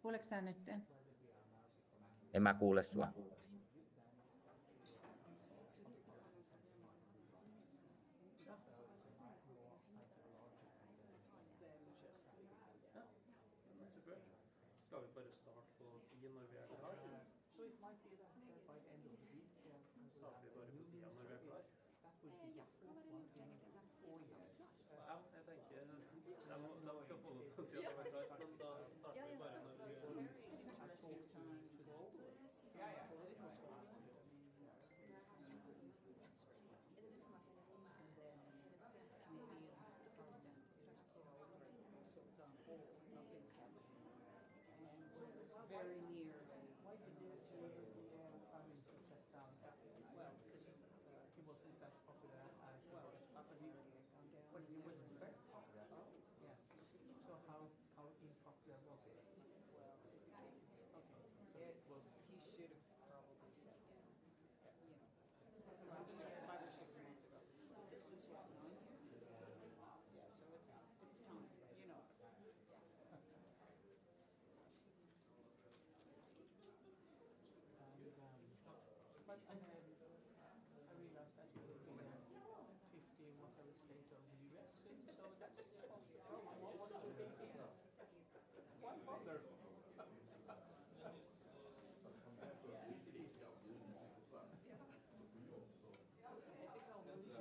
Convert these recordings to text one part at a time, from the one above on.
Kuuleeko sä nyt? En mä kuule sua. Ska vi bare starte på 10 når vi er klar? So it might be that by the end of the week, Starter vi bare på 10 når vi er klar? that would be Ja, hva var det du tenkte de sier at de er klar? Ja, jeg tenker de skal få lov til å si at de er klar, men da starter vi bare når vi it's a very interesting time globally. Political stuff. Er det du som har hele rommet? Canadian president is pro-Ukraine, so it's on hold. Nothing's happening, and we're very near. Why did the prime minister step down? Well, because he wasn't that popular as his popularity had gone down. But he was very popular. Oh, yes. So how unpopular was it? Well, okay. So it was. He should have probably said, you know, 5 or 6 months ago. This is what 9 years. Yeah. So it's time. You know. But I realized that it will be 50 whatever state of the US soon, so that's why bother? I think I'll move to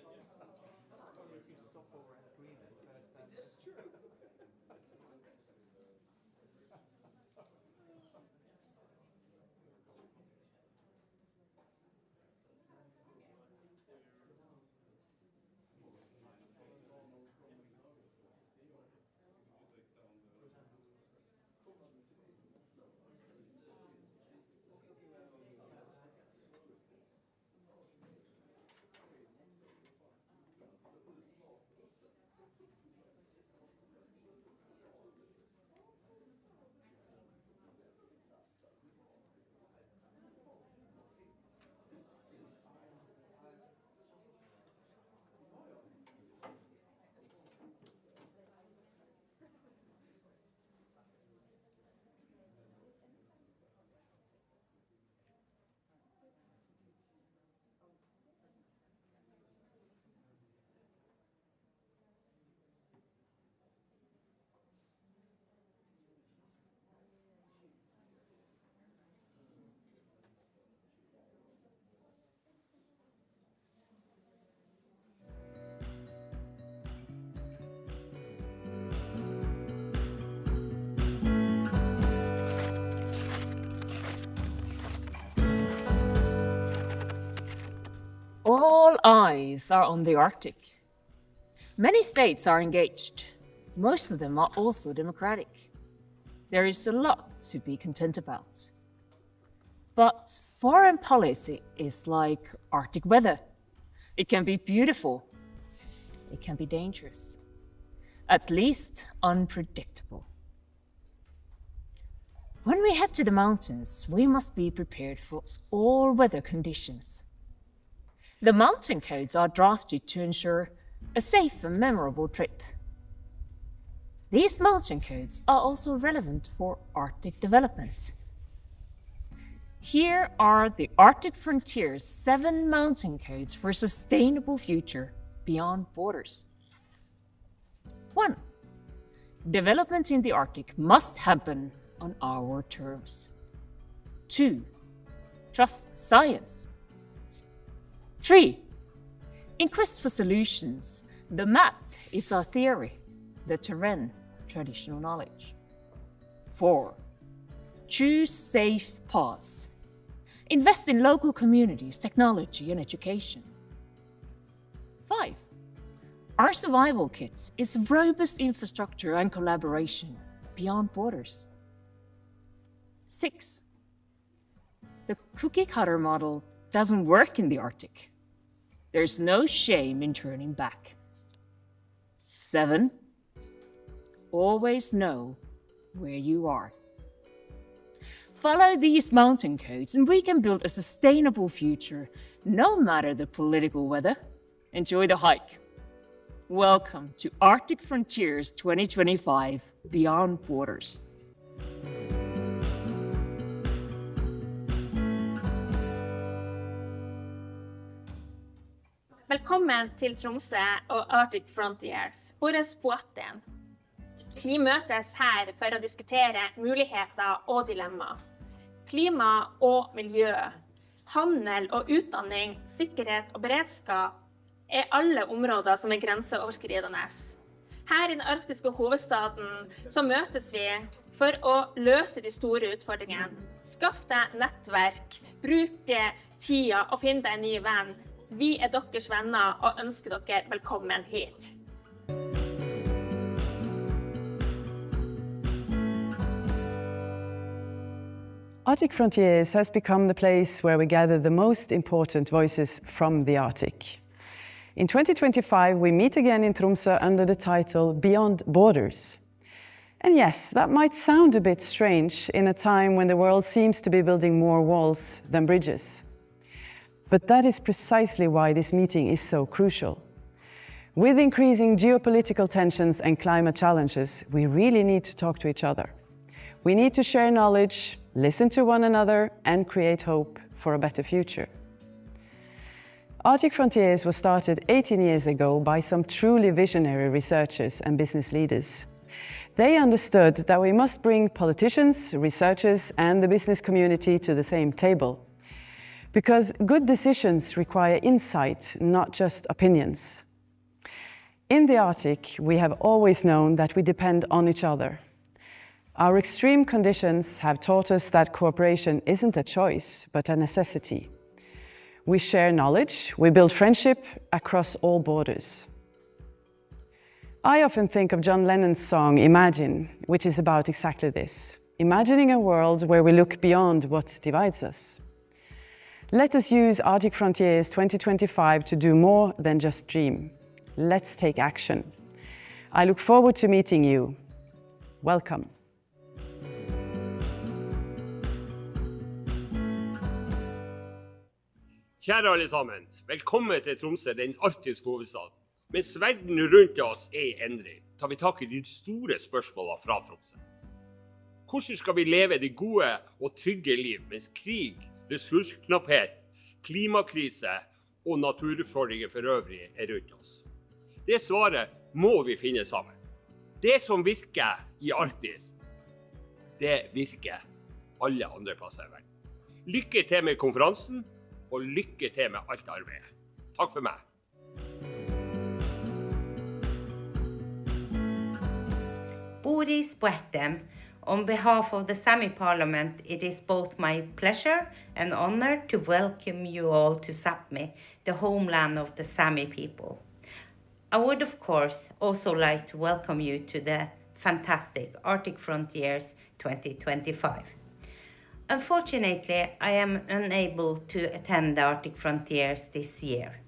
Norway. Only if you stop over at Greenland first. That's true. All eyes are on the Arctic. Many states are engaged. Most of them are also democratic. There is a lot to be content about. But foreign policy is like Arctic weather. It can be beautiful. It can be dangerous. At least unpredictable. When we head to the mountains, we must be prepared for all weather conditions. The mountain codes are drafted to ensure a safe and memorable trip. These mountain codes are also relevant for Arctic development. Here are the Arctic Frontier's 7 mountain codes for a sustainable future beyond borders. 1. Development in the Arctic must happen on our terms. 2. Trust science. 3. In quest for solutions, the map is our theory, the terrain, traditional knowledge. 4. Choose safe paths. Invest in local communities, technology, and education. 5. Our survival kit is robust infrastructure and collaboration beyond borders. 6. The cookie-cutter model doesn't work in the Arctic. There's no shame in turning back. 7. Always know where you are. Follow these mountain codes and we can build a sustainable future, no matter the political weather. Enjoy the hike. Welcome to Arctic Frontiers 2025 Beyond Borders. Velkommen til Tromsø og Arctic Frontiers, vår båtdel. Vi møtes her for å diskutere muligheter og dilemmaer. Klima og miljø, handel og utdanning, sikkerhet og beredskap er alle områder som er grenseoverskridende. Her i den arktiske hovedstaden så møtes vi for å løse de store utfordringene. Skaff deg nettverk, bruke tida og finn deg en ny venn. Vi er deres venner og ønsker dere velkommen hit. Arctic Frontiers has become the place where we gather the most important voices from the Arctic. In 2025, we meet again in Tromsø under the title Beyond Borders. And yes, that might sound a bit strange in a time when the world seems to be building more walls than bridges. But that is precisely why this meeting is so crucial. With increasing geopolitical tensions and climate challenges, we really need to talk to each other. We need to share knowledge, listen to one another, and create hope for a better future. Arctic Frontiers was started 18 years ago by some truly visionary researchers and business leaders. They understood that we must bring politicians, researchers, and the business community to the same table. Because good decisions require insight, not just opinions. In the Arctic, we have always known that we depend on each other. Our extreme conditions have taught us that cooperation isn't a choice, but a necessity. We share knowledge, we build friendship across all borders. I often think of John Lennon's song, Imagine, which is about exactly this. Imagining a world where we look beyond what divides us. Let us use Arctic Frontiers 2025 to do more than just dream. Let's take action. I look forward to meeting you. Welcome. Kjære alle sammen, velkommen til Tromsø, den arktiske hovedstaden. Mens verden rundt oss er i endring, tar vi tak i de store spørsmålene fra Tromsø. Hvordan skal vi leve det gode og trygge liv mens krig, ressursknapphet, klimakrise og naturutfordringer for øvrig er rundt oss? Det svaret må vi finne sammen. Det som virker i Arktis, det virker alle andre plasser i verden. Lykke til med konferansen, og lykke til med alt arbeidet. Takk for meg. Boris Brettem, on behalf of the Sami Parliament, it is both my pleasure and honor to welcome you all to Sápmi, the homeland of the Sami people. I would of course also like to welcome you to the fantastic Arctic Frontiers 2025. Unfortunately, I am unable to attend the Arctic Frontiers this year.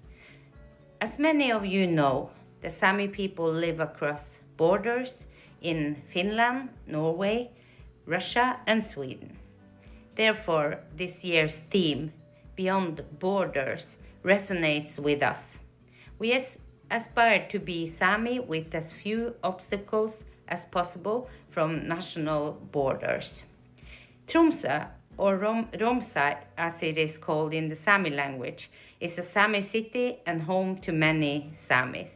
As many of you know, the Sami people live across borders in Finland, Norway, Russia, and Sweden. Therefore, this year's theme, Beyond Borders, resonates with us. We aspire to be Sami with as few obstacles as possible from national borders. Tromsø, or Romsa as it is called in the Sami language, is a Sami city and home to many Samis.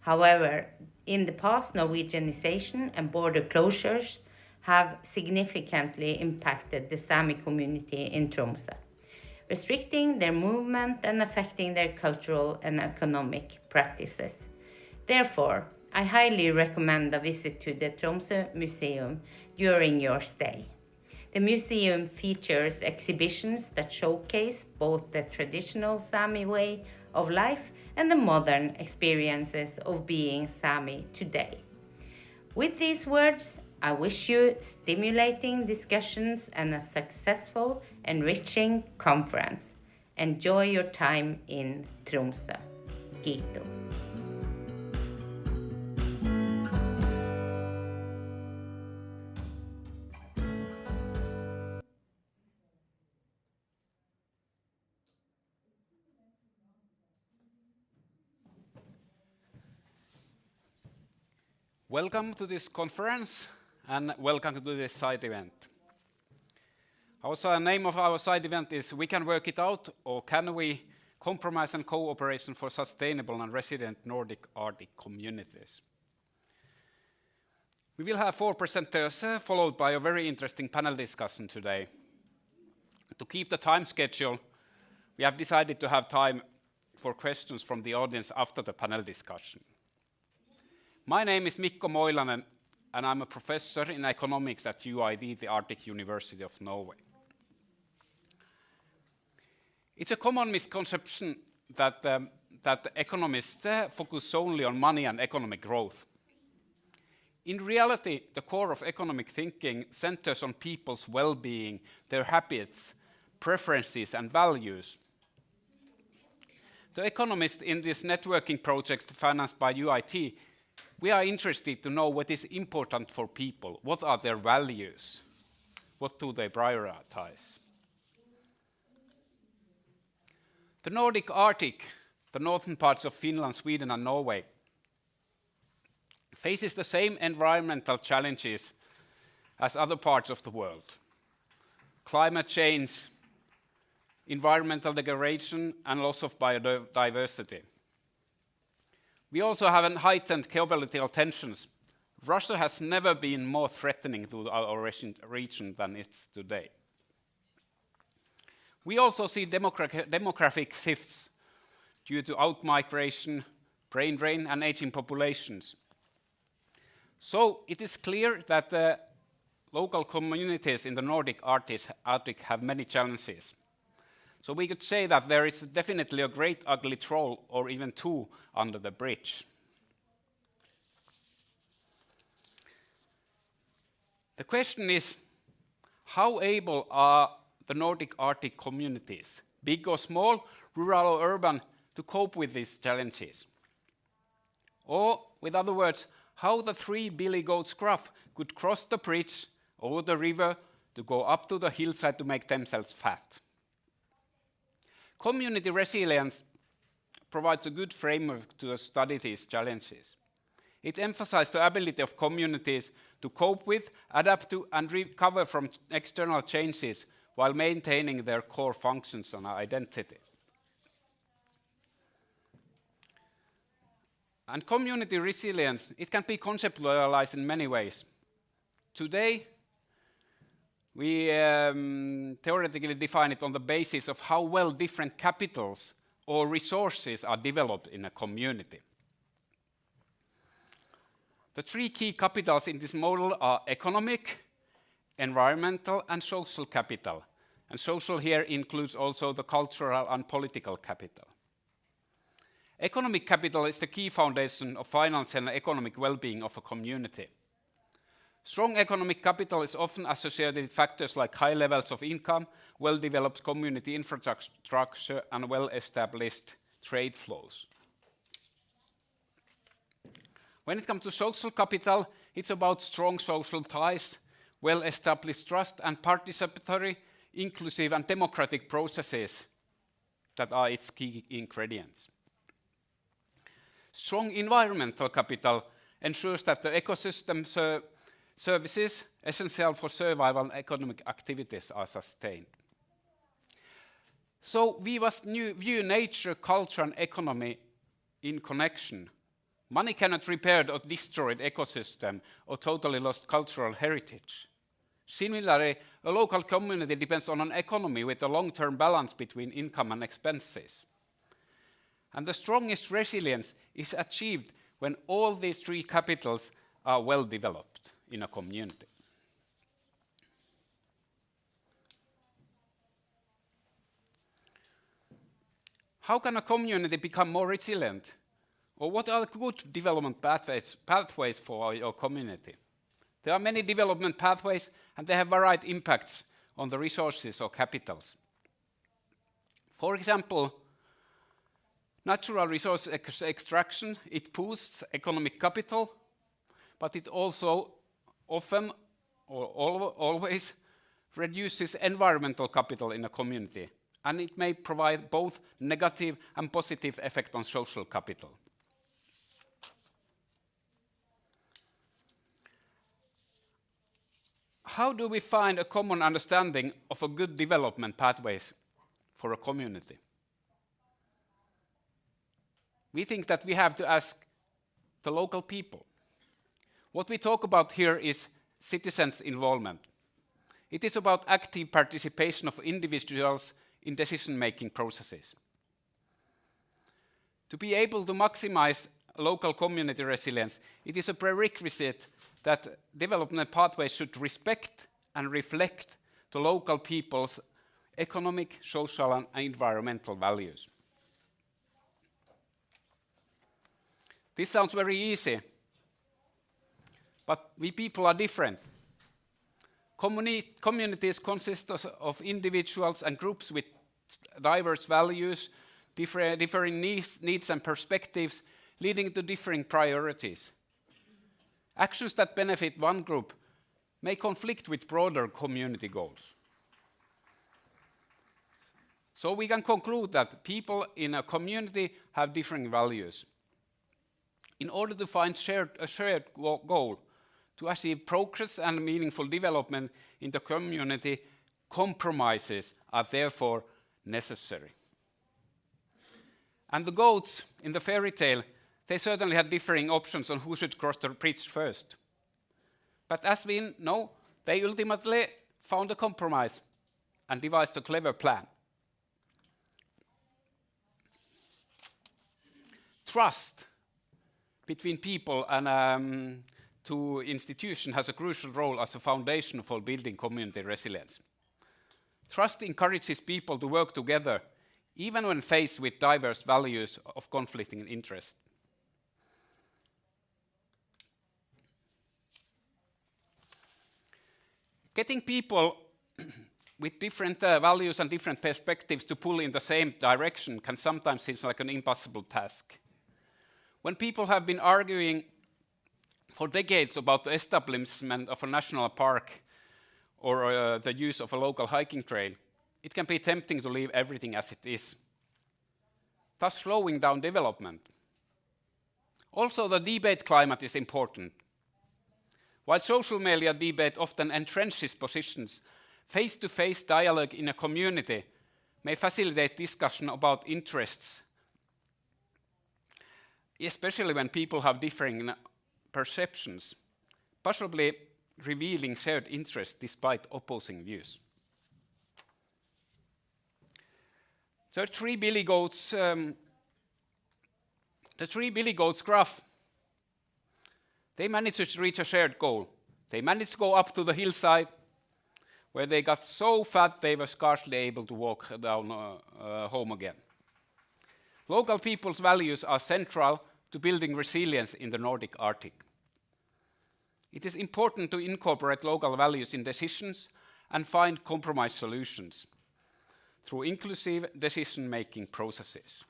However, in the past, Norwegianization and border closures have significantly impacted the Sami community in Tromsø, restricting their movement and affecting their cultural and economic practices. Therefore, I highly recommend a visit to the Tromsø Museum during your stay. The museum features exhibitions that showcase both the traditional Sami way of life and the modern experiences of being Sami today. With these words, I wish you stimulating discussions and a successful, enriching conference. Enjoy your time in Tromsø. Kiitos. Welcome to this conference and welcome to this side event. Also, the name of our side event is We Can Work It Out, or Can We Compromise and Cooperation for Sustainable and Resilient Nordic Arctic Communities. We will have 4 presenters, followed by a very interesting panel discussion today. To keep the time schedule, we have decided to have time for questions from the audience after the panel discussion. My name is Mikko Moilanen, and I'm a professor in economics at UID, the Arctic University of Norway. It's a common misconception that economists focus solely on money and economic growth. In reality, the core of economic thinking centers on people's well-being, their habits, preferences, and values. The economists in this networking project financed by UIT, we are interested to know what is important for people, what are their values, what do they prioritize. The Nordic Arctic, the northern parts of Finland, Sweden, and Norway, faces the same environmental challenges as other parts of the world. Climate change, environmental degradation, and loss of biodiversity. We also have heightened geopolitical tensions. Russia has never been more threatening to our region than it's today. We also see demographic shifts due to outmigration, brain drain, and aging populations. So it is clear that the local communities in the Nordic Arctic have many challenges. So we could say that there is definitely a great ugly troll, or even 2, under the bridge. The question is, how able are the Nordic Arctic communities, big or small, rural or urban, to cope with these challenges? Or, with other words, how the 3 billy goats gruff could cross the bridge over the river to go up to the hillside to make themselves fat. Community resilience provides a good framework to study these challenges. It emphasizes the ability of communities to cope with, adapt to, and recover from external changes while maintaining their core functions and identity. And community resilience, it can be conceptualized in many ways. Today, we theoretically define it on the basis of how well different capitals or resources are developed in a community. The 3 key capitals in this model are economic, environmental, and social capital. And social here includes also the cultural and political capital. Economic capital is the key foundation of financial and economic well-being of a community. Strong economic capital is often associated with factors like high levels of income, well-developed community infrastructure, and well-established trade flows. When it comes to social capital, it's about strong social ties, well-established trust, and participatory, inclusive, and democratic processes that are its key ingredients. Strong environmental capital ensures that the ecosystem services essential for survival and economic activities are sustained. So we must view nature, culture, and economy in connection. Money cannot repair or destroy the ecosystem or totally lost cultural heritage. Similarly, a local community depends on an economy with a long-term balance between income and expenses. And the strongest resilience is achieved when all these 3 capitals are well developed in a community. How can a community become more resilient? Or what are the good development pathways for your community? There are many development pathways, and they have varied impacts on the resources or capitals. For example, natural resource extraction, it boosts economic capital, but it also often or always reduces environmental capital in a community, and it may provide both negative and positive effect on social capital. how do we find a common understanding of a good development pathways for a community? We think that we have to ask the local people. What we talk about here is citizens' involvement. It is about active participation of individuals in decision-making processes. To be able to maximize local community resilience, it is a prerequisite that development pathways should respect and reflect the local people's economic, social, and environmental values. This sounds very easy, but we people are different. Communities consist of individuals and groups with diverse values, differing needs and perspectives, leading to differing priorities. Actions that benefit one group may conflict with broader community goals. So we can conclude that people in a community have differing values. In order to find a shared goal, to achieve progress and meaningful development in the community, compromises are therefore necessary. And the goats in the fairy tale, they certainly had differing options on who should cross the bridge first. But as we know, they ultimately found a compromise and devised a clever plan. Trust between people and to institutions has a crucial role as a foundation for building community resilience. Trust encourages people to work together, even when faced with diverse values of conflicting interests. Getting people with different values and different perspectives to pull in the same direction can sometimes seem like an impossible task. When people have been arguing for decades about the establishment of a national park or the use of a local hiking trail, it can be tempting to leave everything as it is, thus slowing down development. Also, the debate climate is important. While social media debate often entrenches positions, face-to-face dialogue in a community may facilitate discussion about interests, especially when people have differing perceptions, possibly revealing shared interests despite opposing views. The three billy goats graph, they managed to reach a shared goal. They managed to go up to the hillside where they got so fat they were scarcely able to walk down home again. Local people's values are central to building resilience in the Nordic Arctic. It is important to incorporate local values in decisions and find compromise solutions through inclusive decision-making processes.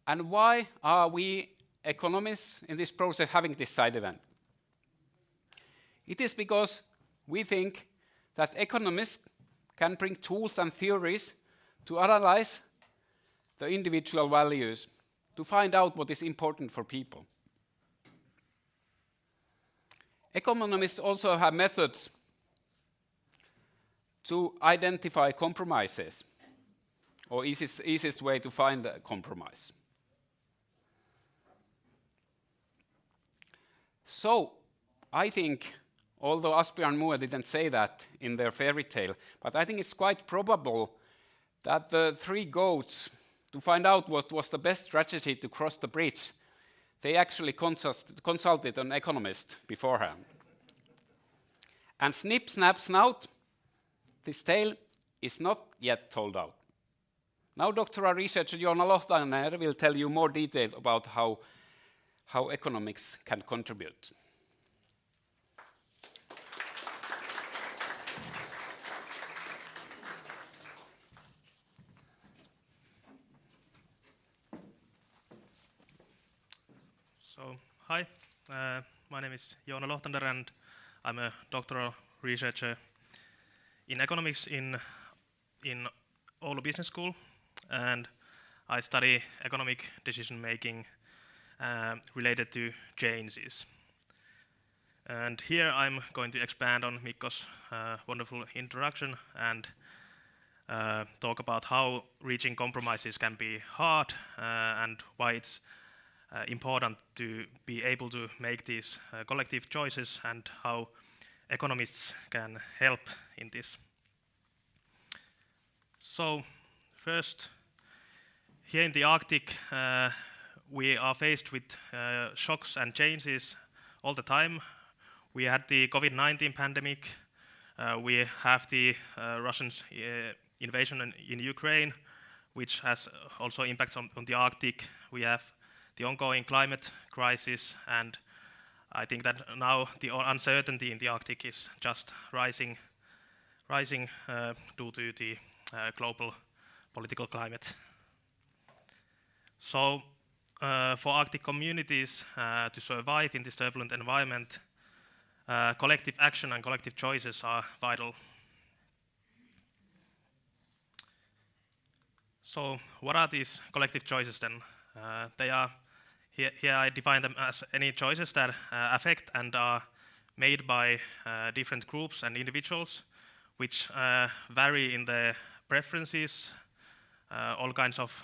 And why are we economists in this process having this side event? It is because we think that economists can bring tools and theories to analyze the individual values, to find out what is important for people. Economists also have methods to identify compromises, or easiest way to find a compromise. So, I think, although Asbjørn and Moe didn't say that in their fairy tale, but I think it's quite probable that the three goats, to find out what was the best strategy to cross the bridge, they actually consulted an economist beforehand. And snip, snap, snout, this tale is not yet told out. Now doctoral researcher Joona Lohtanen will tell you more detail about how economics can contribute. So, hi, my name is Joona Lohtanen and I'm a doctoral researcher in economics in Oulu Business School, and I study economic decision making related to changes. And here I'm going to expand on Mikko's wonderful introduction and talk about how reaching compromises can be hard and why it's important to be able to make these collective choices and how economists can help in this. So first, here in the Arctic, we are faced with shocks and changes all the time. We had the COVID-19 pandemic. We have the Russian invasion in Ukraine, which has also impacts on the Arctic. We have the ongoing climate crisis, and I think that now the uncertainty in the Arctic is just rising due to the global political climate. So for Arctic communities to survive in this turbulent environment, collective action and collective choices are vital. So what are these collective choices then? They are, here I define them as any choices that affect and are made by different groups and individuals, which vary in their preferences, all kinds of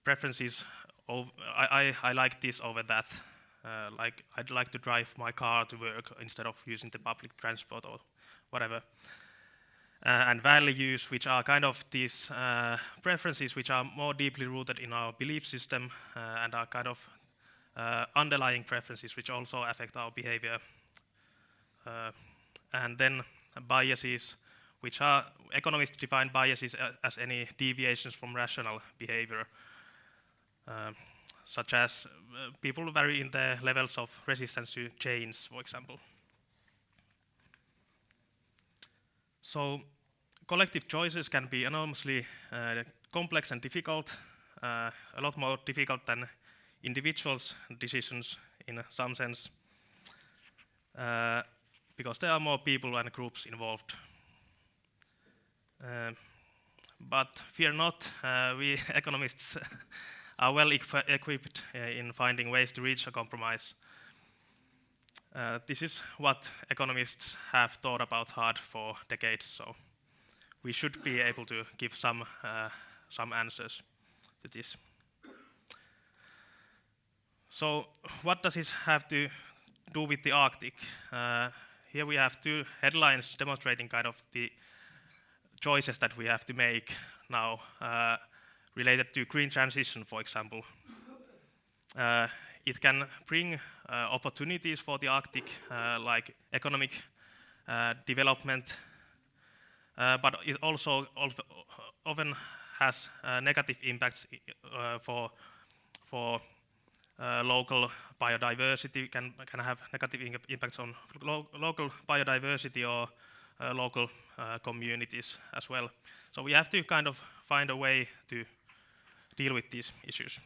preferences. I like this over that. Like I'd like to drive my car to work instead of using the public transport or whatever. And values, which are kind of these preferences which are more deeply rooted in our belief system and are kind of underlying preferences which also affect our behavior. And then biases, which are, economists define biases as any deviations from rational behavior, such as people vary in their levels of resistance to change, for example. So collective choices can be enormously complex and difficult, a lot more difficult than individuals' decisions in some sense, because there are more people and groups involved. But fear not, we economists are well equipped in finding ways to reach a compromise. This is what economists have thought about hard for decades, so we should be able to give some answers to this. So what does this have to do with the Arctic? Here we have two headlines demonstrating kind of the choices that we have to make now related to green transition, for example. It can bring opportunities for the Arctic, like economic development, but it also often has negative impacts for local biodiversity, can have negative impacts on local biodiversity or local communities as well. So we have to kind of find a way to deal with these issues.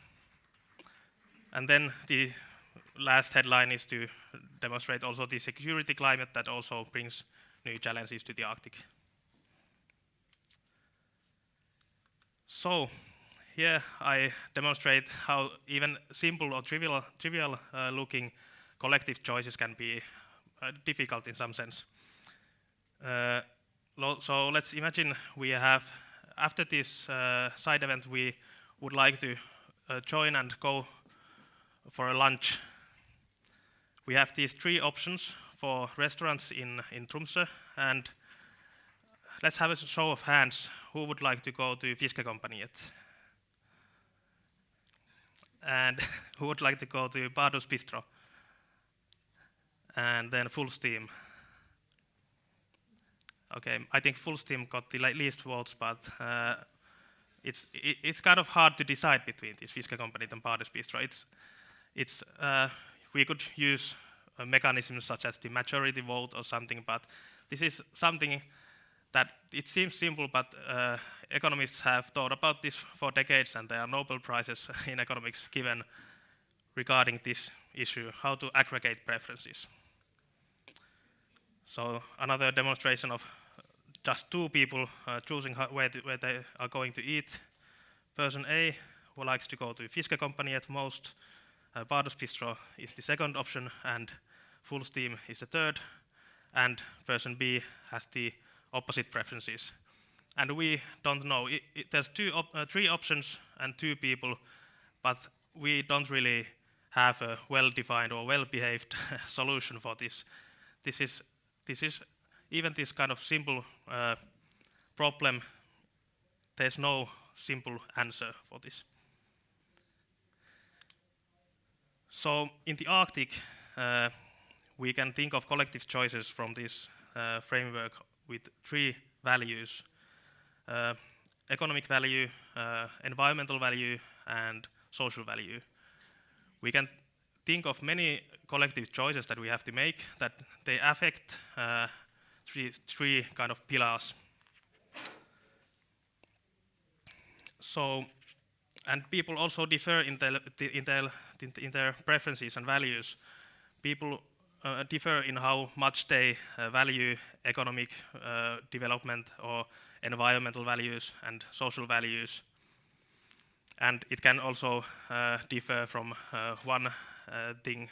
And then the last headline is to demonstrate also the security climate that also brings new challenges to the Arctic. So here I demonstrate how even simple or trivial looking collective choices can be difficult in some sense. So let's imagine we have, after this side event, we would like to join and go for a lunch. We have these three options for restaurants in Tromsø, and let's have a show of hands. Who would like to go to Fiskekompaniet? And who would like to go to Badus Bistro? And then Full Steam. Okay, I think Full Steam got the least votes, but it's kind of hard to decide between these Fiskekompaniet and Badus Bistro. We could use mechanisms such as the majority vote or something, but this is something that it seems simple, but economists have thought about this for decades, and there are Nobel Prizes in economics given regarding this issue, how to aggregate preferences. So another demonstration of just two people choosing where they are going to eat. Person A, who likes to go to Fiskekompaniet most, Badus Bistro is the second option, and full steam is the third, and person B has the opposite preferences. And we don't know. There's three options and 2 people, but we don't really have a well-defined or well-behaved solution for this. This is even this kind of simple problem. There's no simple answer for this. So in the Arctic, we can think of collective choices from this framework with 3 values: economic value, environmental value, and social value. We can think of many collective choices that we have to make that they affect three kind of pillars. So, and people also differ in their preferences and values. People differ in how much they value economic development or environmental values and social values. And it can also differ from one thing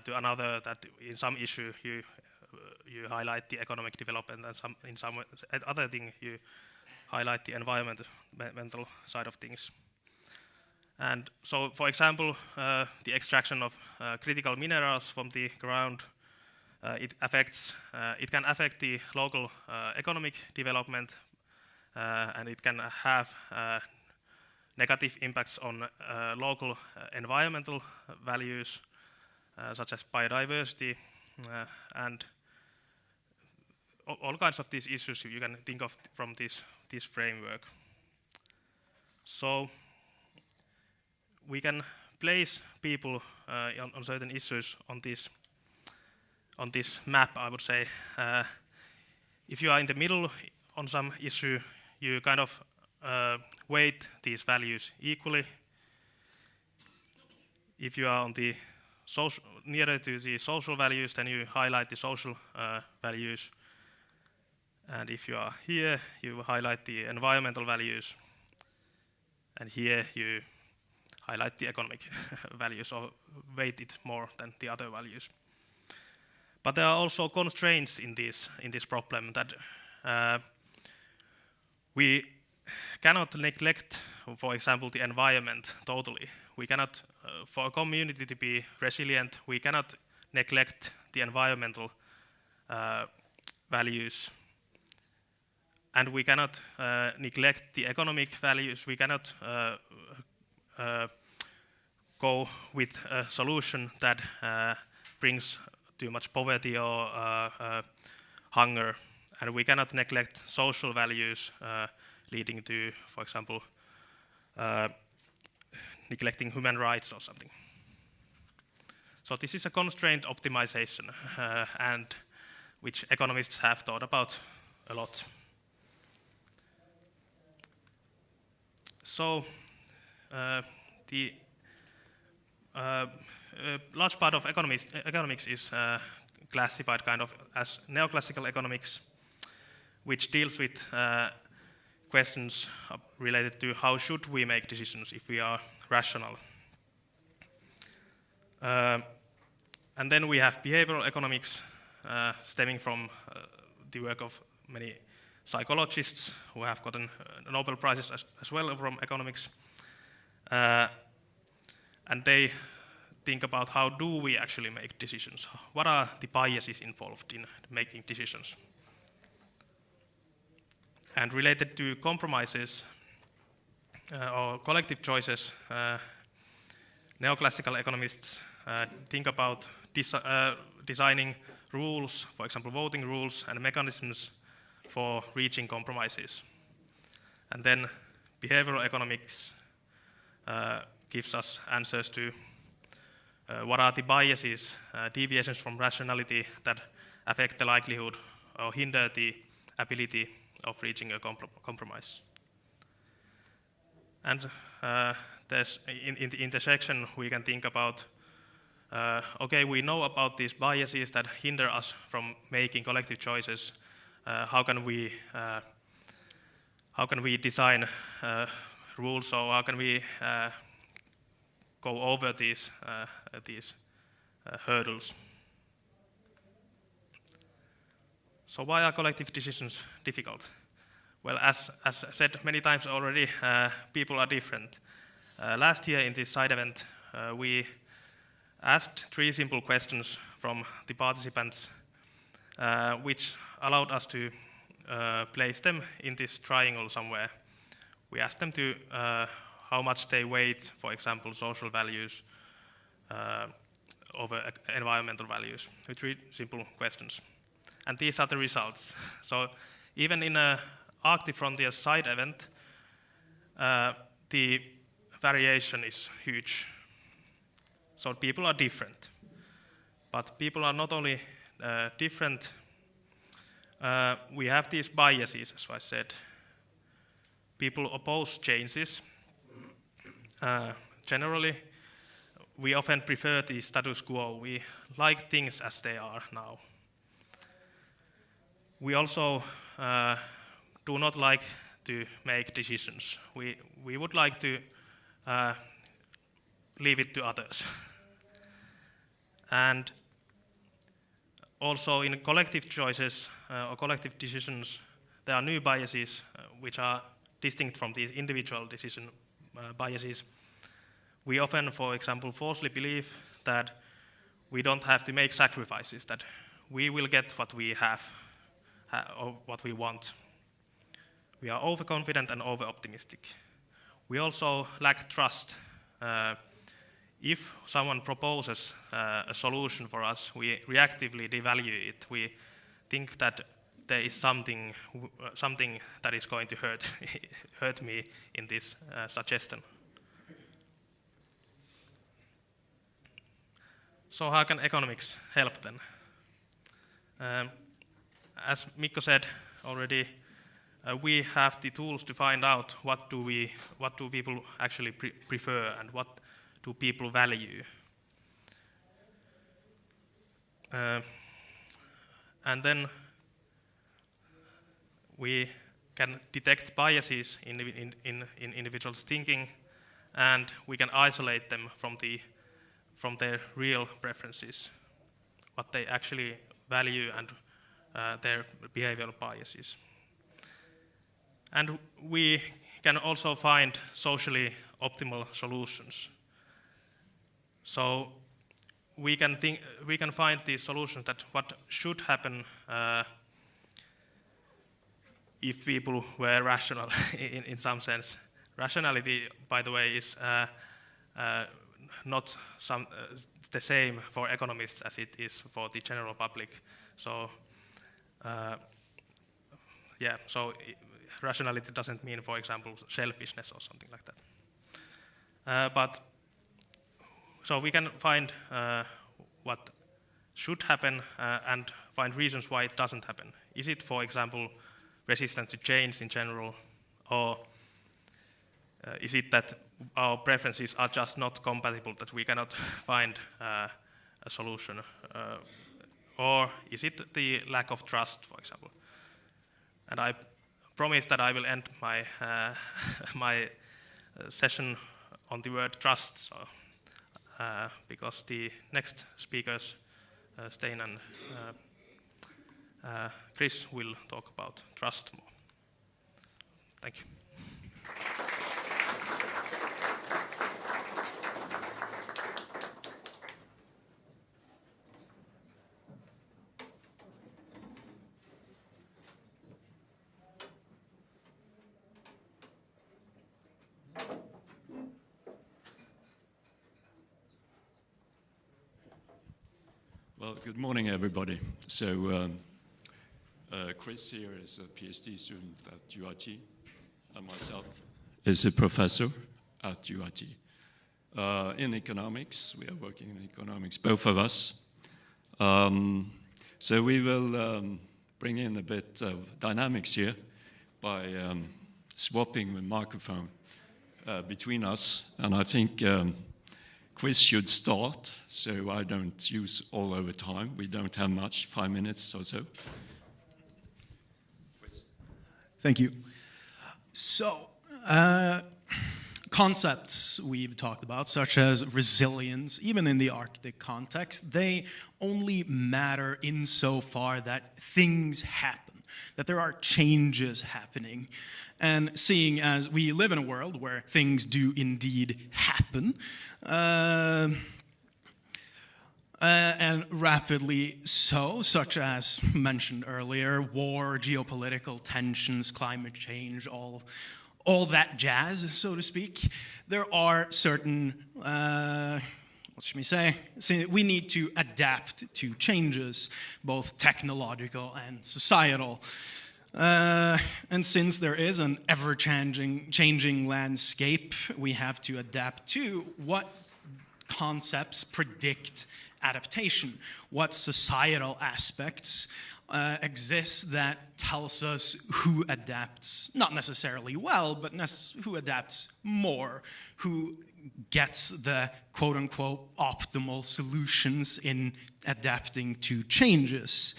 to another, that in some issue you highlight the economic development, and in some other thing you highlight the environmental side of things. And so, for example, the extraction of critical minerals from the ground, it can affect the local economic development, and it can have negative impacts on local environmental values, such as biodiversity, and all kinds of these issues you can think of from this framework. So we can place people on certain issues on this map, I would say. If you are in the middle on some issue, you kind of weight these values equally. If you are on the nearer to the social values, then you highlight the social values. And if you are here, you highlight the environmental values. And here you highlight the economic values, or weight it more than the other values. But there are also constraints in this problem, that we cannot neglect, for example, the environment totally. We cannot, for a community to be resilient, we cannot neglect the environmental values. And we cannot neglect the economic values. We cannot go with a solution that brings too much poverty or hunger. And we cannot neglect social values leading to, for example, neglecting human rights or something. So this is a constraint optimization, and which economists have thought about a lot. So the large part of economics is classified kind of as neoclassical economics, which deals with questions related to how should we make decisions if we are rational. And then we have behavioral economics, stemming from the work of many psychologists who have gotten Nobel Prizes as well from economics. And they think about how do we actually make decisions? What are the biases involved in making decisions? And related to compromises or collective choices, neoclassical economists think about designing rules, for example, voting rules and mechanisms for reaching compromises. And then behavioral economics gives us answers to what are the biases, deviations from rationality that affect the likelihood or hinder the ability of reaching a compromise. And there's in the intersection we can think about, okay, we know about these biases that hinder us from making collective choices. How can we design rules, or how can we go over these hurdles? So why are collective decisions difficult? Well, as said many times already, people are different. Last year in this side event, we asked 3 simple questions from the participants, which allowed us to place them in this triangle somewhere. We asked them to how much they weight, for example, social values over environmental values, with 3 simple questions. And these are the results. So even in a Arctic Frontiers side event, the variation is huge. So people are different. But people are not only different, we have these biases, as I said. People oppose changes. Generally, we often prefer the status quo. We like things as they are now. We also do not like to make decisions. We would like to leave it to others. And also in collective choices or collective decisions, there are new biases which are distinct from these individual decision biases. We often, for example, falsely believe that we don't have to make sacrifices, that we will get what we have or what we want. We are overconfident and over-optimistic. We also lack trust. If someone proposes a solution for us, we reactively devalue it. We think that there is something that is going to hurt me in this suggestion. So how can economics help then? As Mikko said already, we have the tools to find out what do people actually prefer and what do people value. And then we can detect biases in individuals' thinking, and we can isolate them from their real preferences, what they actually value and their behavioral biases. And we can also find socially optimal solutions. So we can find these solutions that what should happen if people were rational in some sense. Rationality, by the way, is not the same for economists as it is for the general public. So so rationality doesn't mean, for example, selfishness or something like that. So we can find what should happen and find reasons why it doesn't happen. Is it, for example, resistance to change in general, or is it that our preferences are just not compatible, that we cannot find a solution? Or is it the lack of trust, for example? And I promise that I will end my my session on the word trust, so, because the next speakers, Stein and Chris, will talk about trust more. Thank you. Well, good morning, everybody. So, Chris here is a PhD student at UIT, and myself is a professor at UIT. In economics, we are working in economics, both of us. So we will bring in a bit of dynamics here by swapping the microphone between us, and I think Chris should start, so I don't use all over time. We don't have much, 5 minutes or so. Thank you. So, concepts we've talked about, such as resilience, even in the Arctic context, they only matter insofar that things happen, that there are changes happening. And seeing as we live in a world where things do indeed happen, and rapidly so, such as mentioned earlier, war, geopolitical tensions, climate change, all that jazz, so to speak, there are certain, what should we say? We need to adapt to changes, both technological and societal. And since there is an ever-changing landscape, we have to adapt to what concepts predict adaptation, what societal aspects exist that tells us who adapts, not necessarily well, but who adapts more, who gets the quote-unquote optimal solutions in adapting to changes.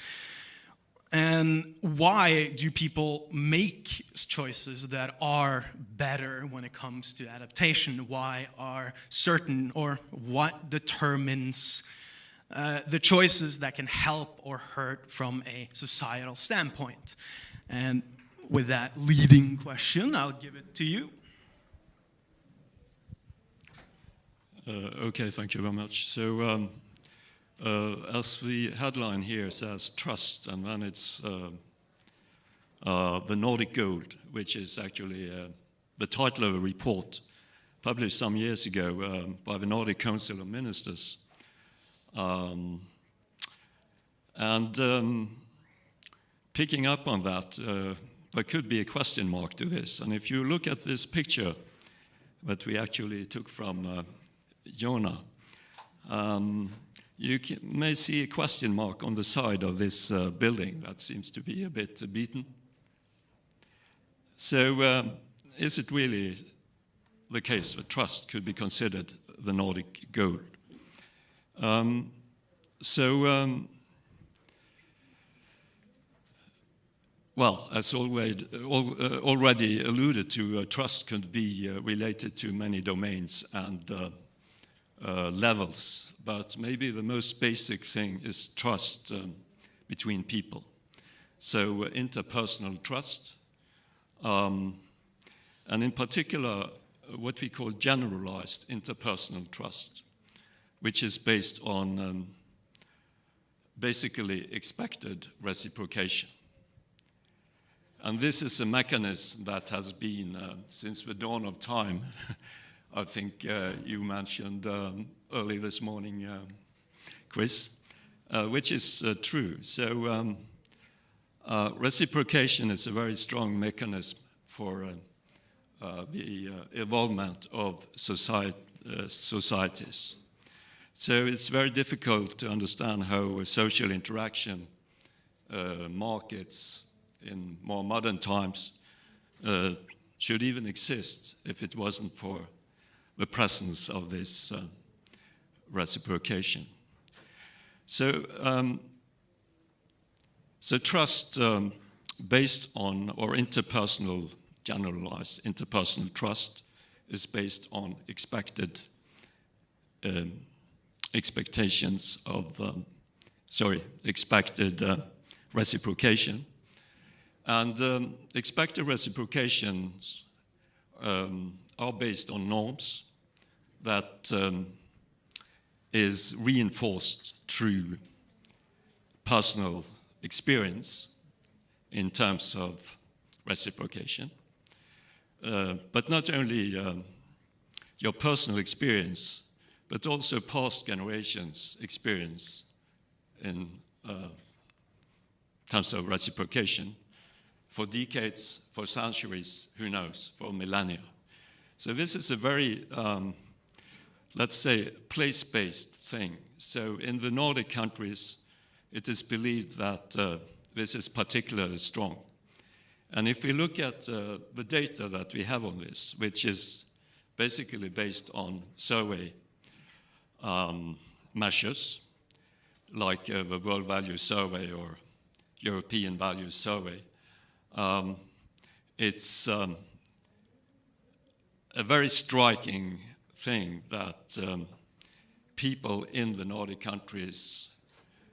And why do people make choices that are better when it comes to adaptation? Why are certain, or what determines the choices that can help or hurt from a societal standpoint? And with that leading question, I'll give it to you. Okay, thank you very much. So, as the headline here says, trust, and then it's the Nordic Gold, which is actually the title of a report published some years ago by the Nordic Council of Ministers. Picking up on that, there could be a question mark to this. And if you look at this picture that we actually took from Jonah, you may see a question mark on the side of this building that seems to be a bit beaten. So is it really the case that trust could be considered the Nordic gold? Well, as already alluded to, trust can be related to many domains and levels, but maybe the most basic thing is trust between people. So interpersonal trust, and in particular what we call generalized interpersonal trust, which is based on basically expected reciprocation. And this is a mechanism that has been since the dawn of time. I think you mentioned early this morning, Chris, which is true. So reciprocation is a very strong mechanism for the evolvement of societies. So it's very difficult to understand how a social interaction, markets in more modern times should even exist if it wasn't for the presence of this reciprocation. So, trust based on, or interpersonal, generalized interpersonal trust is based on expected expectations of, expected reciprocation. And expected reciprocations are based on norms that is reinforced through personal experience in terms of reciprocation. But not only your personal experience, but also past generations' experience in terms of reciprocation for decades, for centuries, who knows, for millennia. So this is a very, let's say, place-based thing. So in the Nordic countries, it is believed that this is particularly strong. And if we look at the data that we have on this, which is basically based on survey measures, like the World Values Survey or European Values Survey, it's a very striking thing that people in the Nordic countries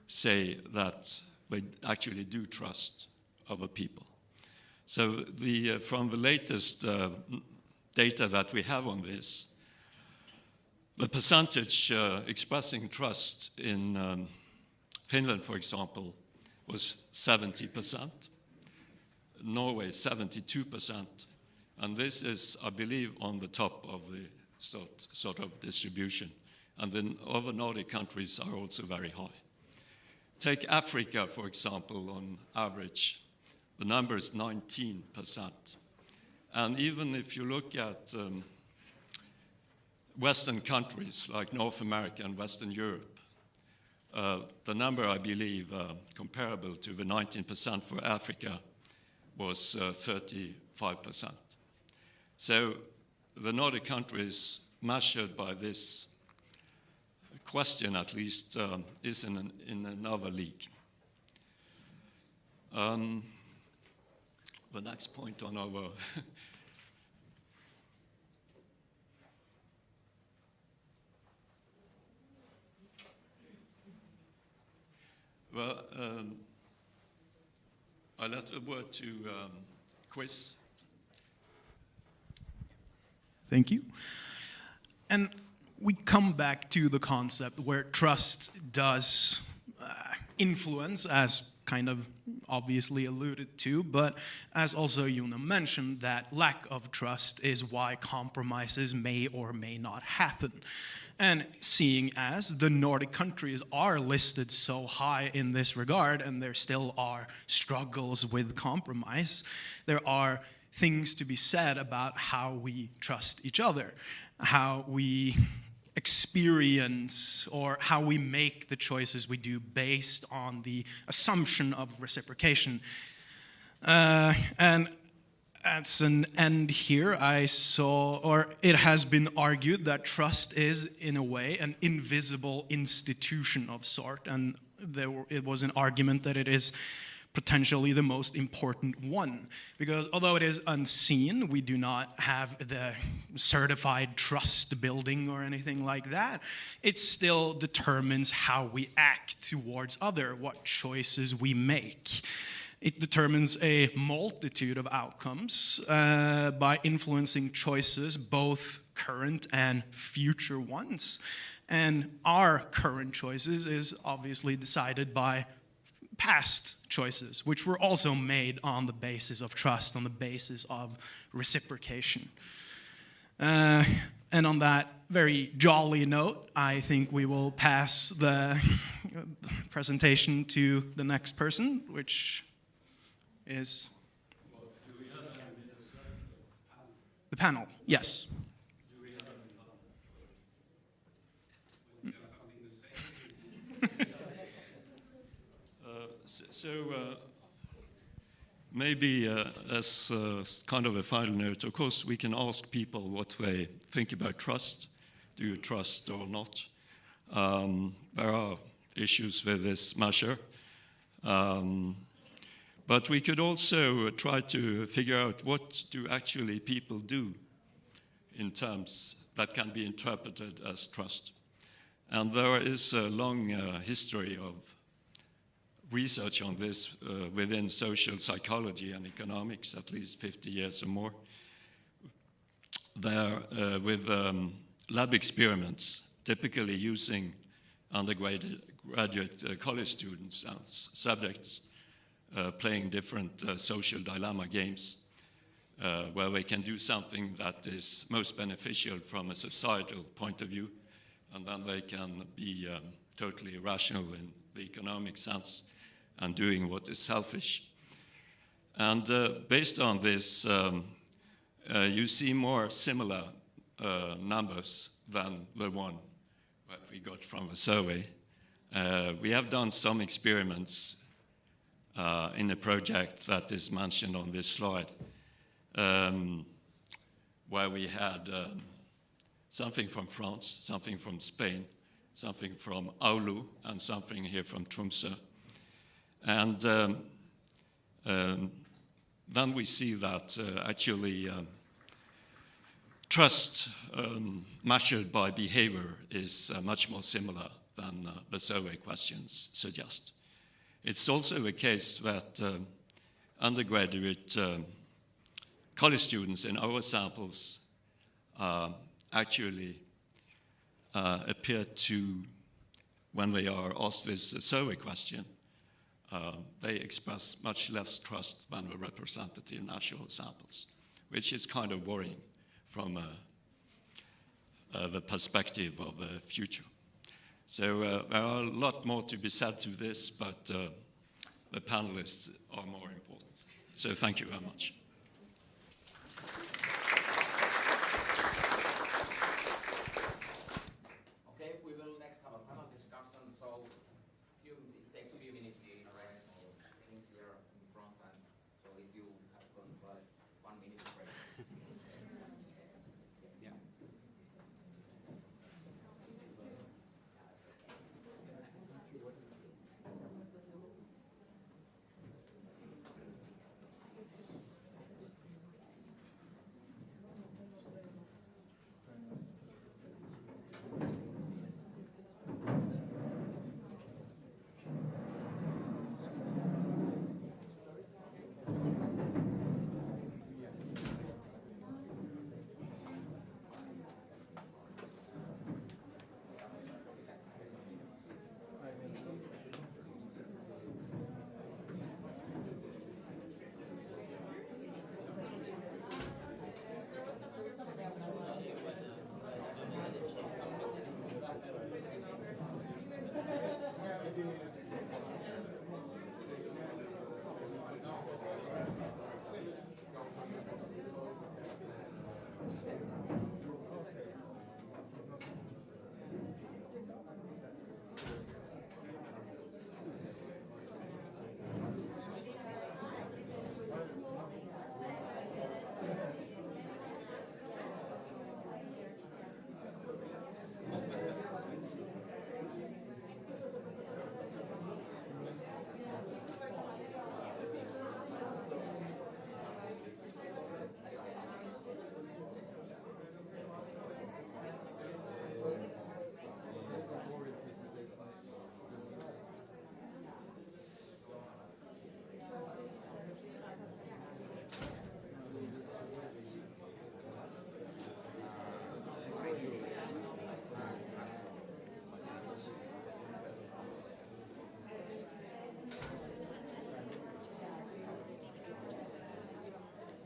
say that they actually do trust other people. So from the latest data that we have on this, the percentage expressing trust in Finland, for example, was 70%, Norway 72%, and this is, I believe, on the top of the sort of distribution. And then other Nordic countries are also very high. Take Africa, for example, on average, the number is 19%. And even if you look at Western countries like North America and Western Europe, the number, I believe, comparable to the 19% for Africa was 35%. So the Nordic countries, measured by this question at least, is in another league. The next point on our well, I let the word to Chris. Thank you. And we come back to the concept where trust does influence, as kind of obviously alluded to, but as also Jona mentioned, that lack of trust is why compromises may or may not happen. And seeing as the Nordic countries are listed so high in this regard, and there still are struggles with compromise, there are things to be said about how we trust each other, how we experience or how we make the choices we do based on the assumption of reciprocation. And as an end here, I saw, or it has been argued that trust is, in a way, an invisible institution of sort, and it was an argument that it is potentially the most important one, because although it is unseen, we do not have the certified trust building or anything like that, it still determines how we act towards other, what choices we make. It determines a multitude of outcomes by influencing choices, both current and future ones. And our current choices is obviously decided by past choices, which were also made on the basis of trust, on the basis of reciprocation. And on that very jolly note, I think we will pass the presentation to the next person, which is the panel. Yes. So maybe as kind of a final note, of course, we can ask people what they think about trust. Do you trust or not? There are issues with this measure. But we could also try to figure out what do actually people do in terms that can be interpreted as trust. And there is a long history of research on this within social psychology and economics, at least 50 years or more. There, with lab experiments, typically using undergraduate college students as subjects, playing different social dilemma games, where they can do something that is most beneficial from a societal point of view, and then they can be totally rational in the economic sense, and doing what is selfish. And based on this, you see more similar numbers than the one that we got from the survey. We have done some experiments in a project that is mentioned on this slide, where we had something from France, something from Spain, something from Oulu, and something here from Tromsø. And then we see that actually trust measured by behavior is much more similar than the survey questions suggest. It's also a case that undergraduate college students in our samples actually appear to, when they are asked this survey question, they express much less trust than the representative national samples, which is kind of worrying from the perspective of the future. So there are a lot more to be said to this, but the panelists are more important. So thank you very much. Okay, we will next have a panel discussion. So it takes a few minutes to arrange all things here in front, and so if you have got 1 minute break. Yeah.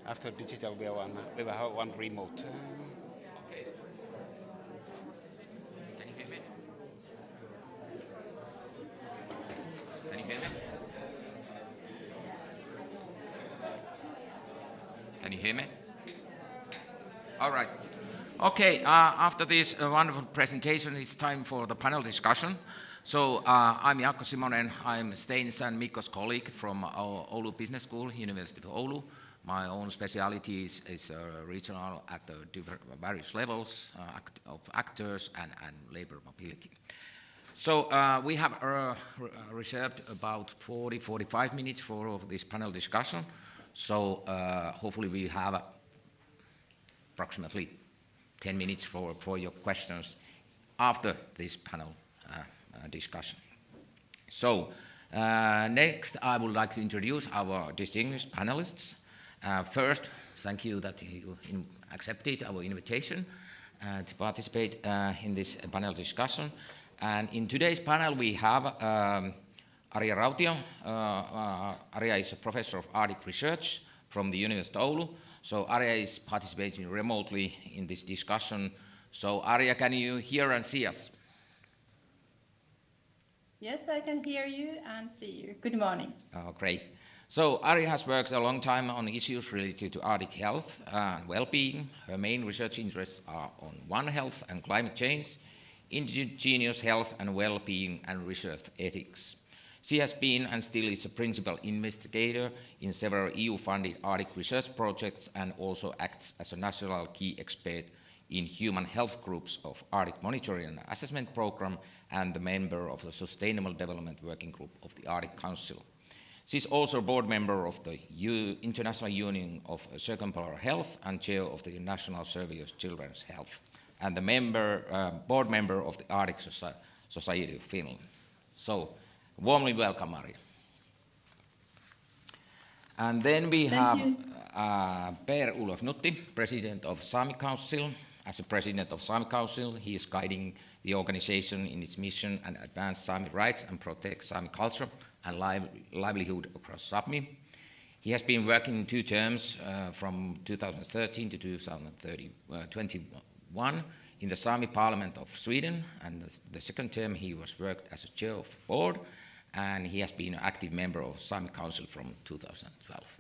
After digital, we will have one remote. Okay. Can you hear me? Can you hear me? Can you hear me? All right. Okay, after this wonderful presentation, it's time for the panel discussion. So I'm Jaakko Simonen. I'm Stein's and Mikko's colleague from our Oulu Business School, University of Oulu. My own speciality is regional at the various levels of actors and labor mobility. So we have reserved about 40-45 minutes for this panel discussion. So hopefully we have approximately 10 minutes for your questions after this panel discussion. So next I would like to introduce our distinguished panelists. First, thank you that you accepted our invitation to participate in this panel discussion. And in today's panel we have Arja Rautio. Arja is a professor of Arctic research from the University of Oulu. So Arja is participating remotely in this discussion. So Arja, can you hear and see us? Yes, I can hear you and see you. Good morning. Oh, great. So Arja has worked a long time on issues related to Arctic health and well-being. Her main research interests are on One Health and climate change, indigenous health and well-being, and research ethics. She has been and still is a principal investigator in several EU-funded Arctic research projects and also acts as a national key expert in human health groups of Arctic Monitoring and Assessment Programme and the member of the Sustainable Development Working Group of the Arctic Council. She's also a board member of the International Union of Circumpolar Health and chair of the National Survey of Children's Health, and the board member of the Arctic Society of Finland. So, warmly welcome, Maria. And then we have Per-Olof Nutti, President of Sami Council. As a President of Sami Council, he is guiding the organization in its mission and advance Sami rights and protect Sami culture and livelihood across Sapmi. He has been working in 2 terms from 2013 to 2021 in the Sami Parliament of Sweden, and the second term he was worked as a chair of the board, and he has been an active member of Sami Council from 2012.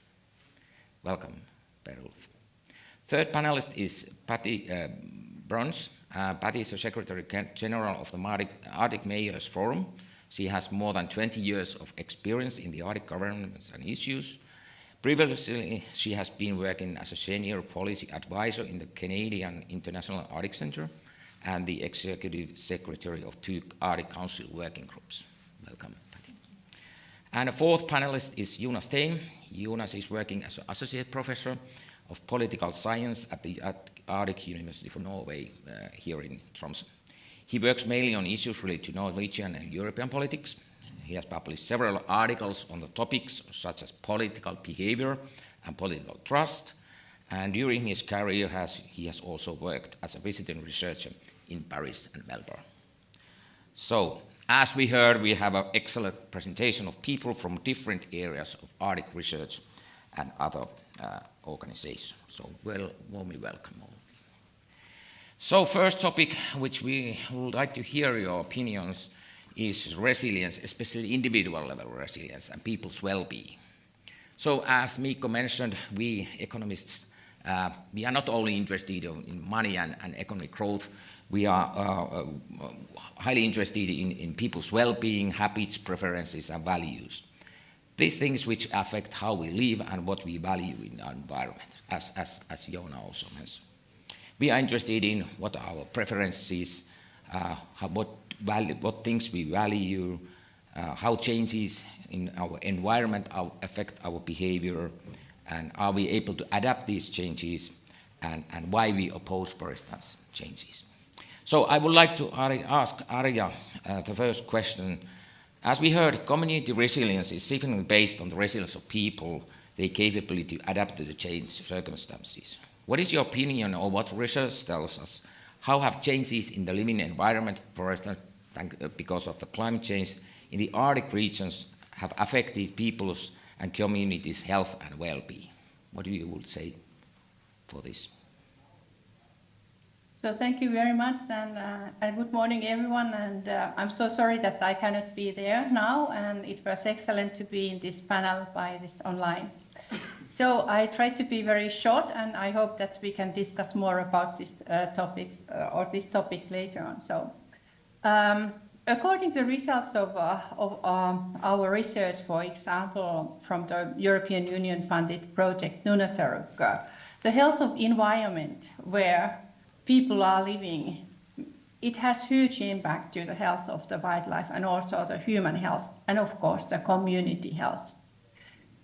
Welcome, Per-Olof. Third panelist is Patti Brons. Patti is the Secretary General of the Arctic Mayors Forum. She has more than 20 years of experience in the Arctic governance and issues. Previously, she has been working as a senior policy advisor in the Canadian International Arctic Centre and the executive secretary of 2 Arctic Council working groups. Welcome, Patti. And a fourth panelist is Jonas Stein. Jonas is working as an associate professor of political science at the Arctic University of Norway here in Tromsø. He works mainly on issues related to Norwegian and European politics. He has published several articles on the topics such as political behavior and political trust, and during his career he has also worked as a visiting researcher in Paris and Melbourne. So, as we heard, we have an excellent presentation of people from different areas of Arctic research and other organizations. So, warmly welcome all. So, first topic which we would like to hear your opinions is resilience, especially individual level resilience and people's well-being. So, as Mikko mentioned, we economists, we are not only interested in money and economic growth, we are highly interested in people's well-being, habits, preferences, and values. These things which affect how we live and what we value in our environment, as Joona also mentioned. We are interested in what are our preferences, what things we value, how changes in our environment affect our behavior, and are we able to adapt these changes, and why we oppose, for instance, changes. So I would like to ask Arja the first question. As we heard, community resilience is significantly based on the resilience of people, their capability to adapt to the changed circumstances. What is your opinion, or what research tells us? How have changes in the living environment, for instance, because of the climate change in the Arctic regions, have affected people's and communities' health and well-being? What do you would say for this? So thank you very much, and good morning, everyone. And I'm so sorry that I cannot be there now, and it was excellent to be in this panel by this online. So I tried to be very short, and I hope that we can discuss more about this this topic later on. So, according to the results of our research, for example, from the European Union-funded project Nunatoruk, the health of environment where people are living, it has huge impact to the health of the wildlife and also the human health, and of course the community health.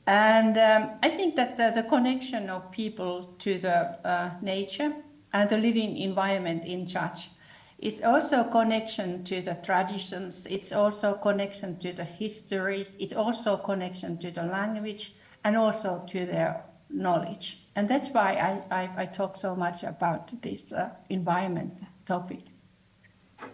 And I think that the connection of people to the nature and the living environment in such is also connection to the traditions, it's also connection to the history, it's also connection to the language and also to their knowledge. And that's why I talk so much about this environment topic.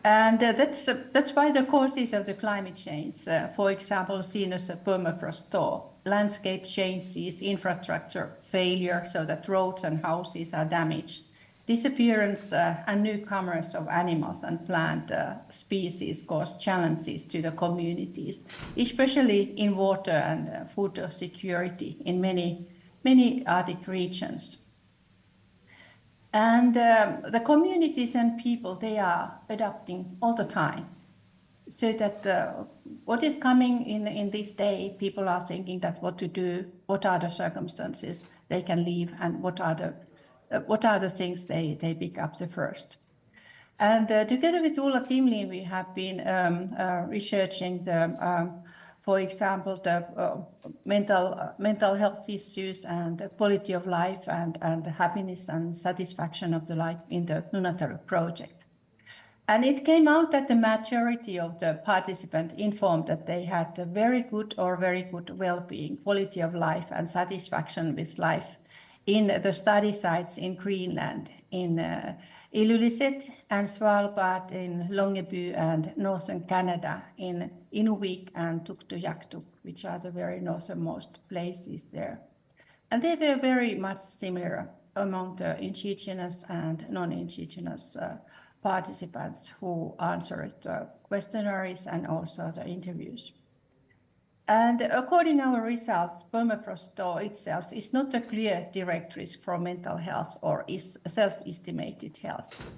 And that's why the causes of the climate change, for example, seen as a permafrost thaw, landscape changes, infrastructure failure, so that roads and houses are damaged, disappearance and newcomers of animals and plant species cause challenges to the communities, especially in water and food security in many Arctic regions. And the communities and people, they are adapting all the time. So that what is coming in this day, people are thinking that what to do, what are the circumstances they can leave, and what are the things they pick up the first. And together with Ulla Timlin, we have been researching for example, the mental health issues and the quality of life and the happiness and satisfaction of the life in the Nunatar project. And it came out that the majority of the participants informed that they had a very good well-being, quality of life and satisfaction with life in the study sites in Greenland, in Ilulissat and Svalbard, in Longyearbyen and northern Canada, in Inuvik and Tuktoyaktuk, which are the very northernmost places there. And they were very much similar among the indigenous and non-indigenous participants who answered the questionnaires and also the interviews. And according to our results, permafrost thaw itself is not a clear direct risk for mental health or is self-estimated health.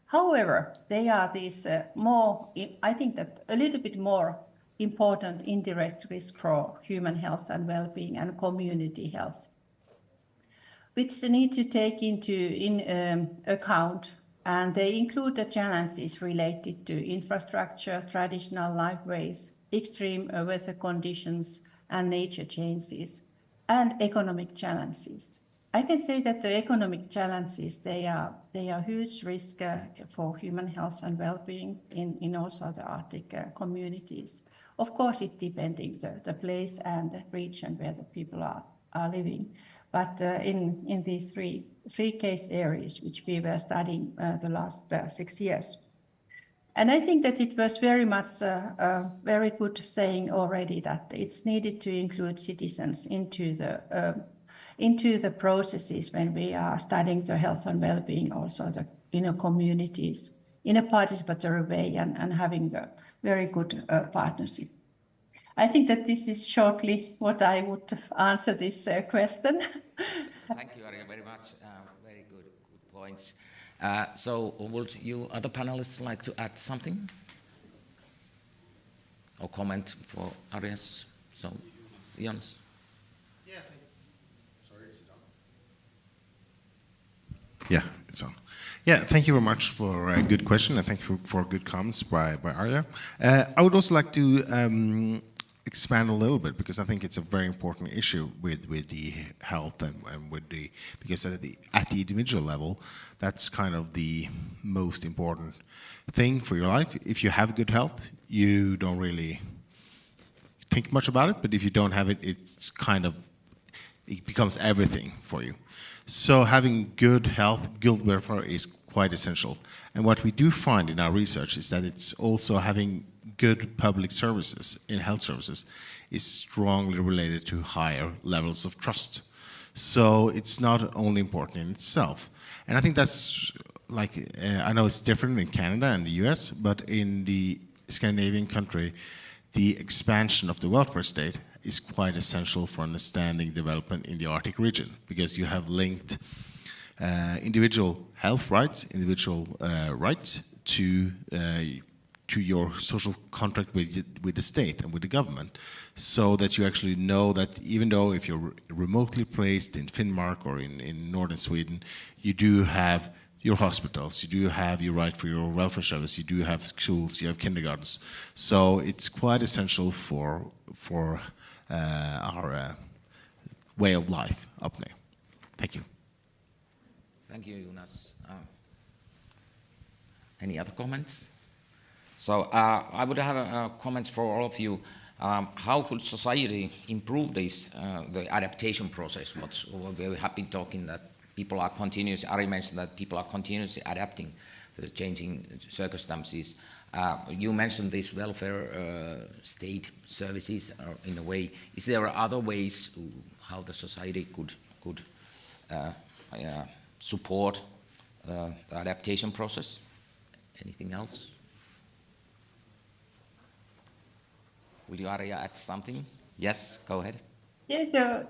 However, they are these more, I think that a little bit more important indirect risk for human health and well-being and community health, which they need to take into account. And they include the challenges related to infrastructure, traditional lifeways, extreme weather conditions and nature changes, and economic challenges. I can say that the economic challenges, they are huge risk for human health and well-being in also the Arctic communities. Of course, it depending the place and the region where the people are living. But in these three case areas, which we were studying the last 6 years. And I think that it was very much a very good saying already that it's needed to include citizens into the processes when we are studying the health and well-being, also the communities in a participatory way and having the very good partnership. I think that this is shortly what I would answer this question. Thank you, Arja, very much. Very good points. So would you other panelists like to add something? Or comment for Arja's? So, Jonas. Yeah, thank you. Sorry, is it on? Yeah, it's on. Yeah, thank you very much for a good question, and thank you for good comments by Arja. I would also like to expand a little bit, because I think it's a very important issue with the health and with the, because at the individual level, that's kind of the most important thing for your life. If you have good health, you don't really think much about it, but if you don't have it, it's kind of, it becomes everything for you. So having good health, good welfare is quite essential. And what we do find in our research is that it's also having good public services in health services is strongly related to higher levels of trust. So it's not only important in itself. And I think that's like, I know it's different in Canada and the US, but in the Scandinavian country, the expansion of the welfare state is quite essential for understanding development in the Arctic region, because you have linked individual health rights, individual rights to your social contract with the state and with the government, so that you actually know that even though if you're remotely placed in Finnmark or in northern Sweden, you do have your hospitals, you do have your right for your welfare service, you do have schools, you have kindergartens. So it's quite essential for our way of life up there. Thank you. Thank you, Jonas. Any other comments? So I would have comments for all of you. How could society improve this, the adaptation process? We have been talking that people are continuously, Ari mentioned that people are continuously adapting to the changing circumstances. You mentioned this welfare state services in a way. Is there other ways how the society could support the adaptation process? Anything else? Will you, Arja, add something? Yes, go ahead. Yes, so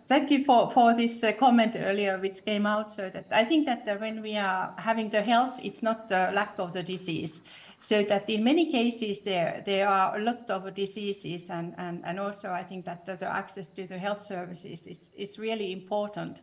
thank you for this comment earlier, which came out. So that I think that when we are having the health, it's not the lack of the disease. So that in many cases there are a lot of diseases, and also I think that the access to the health services is really important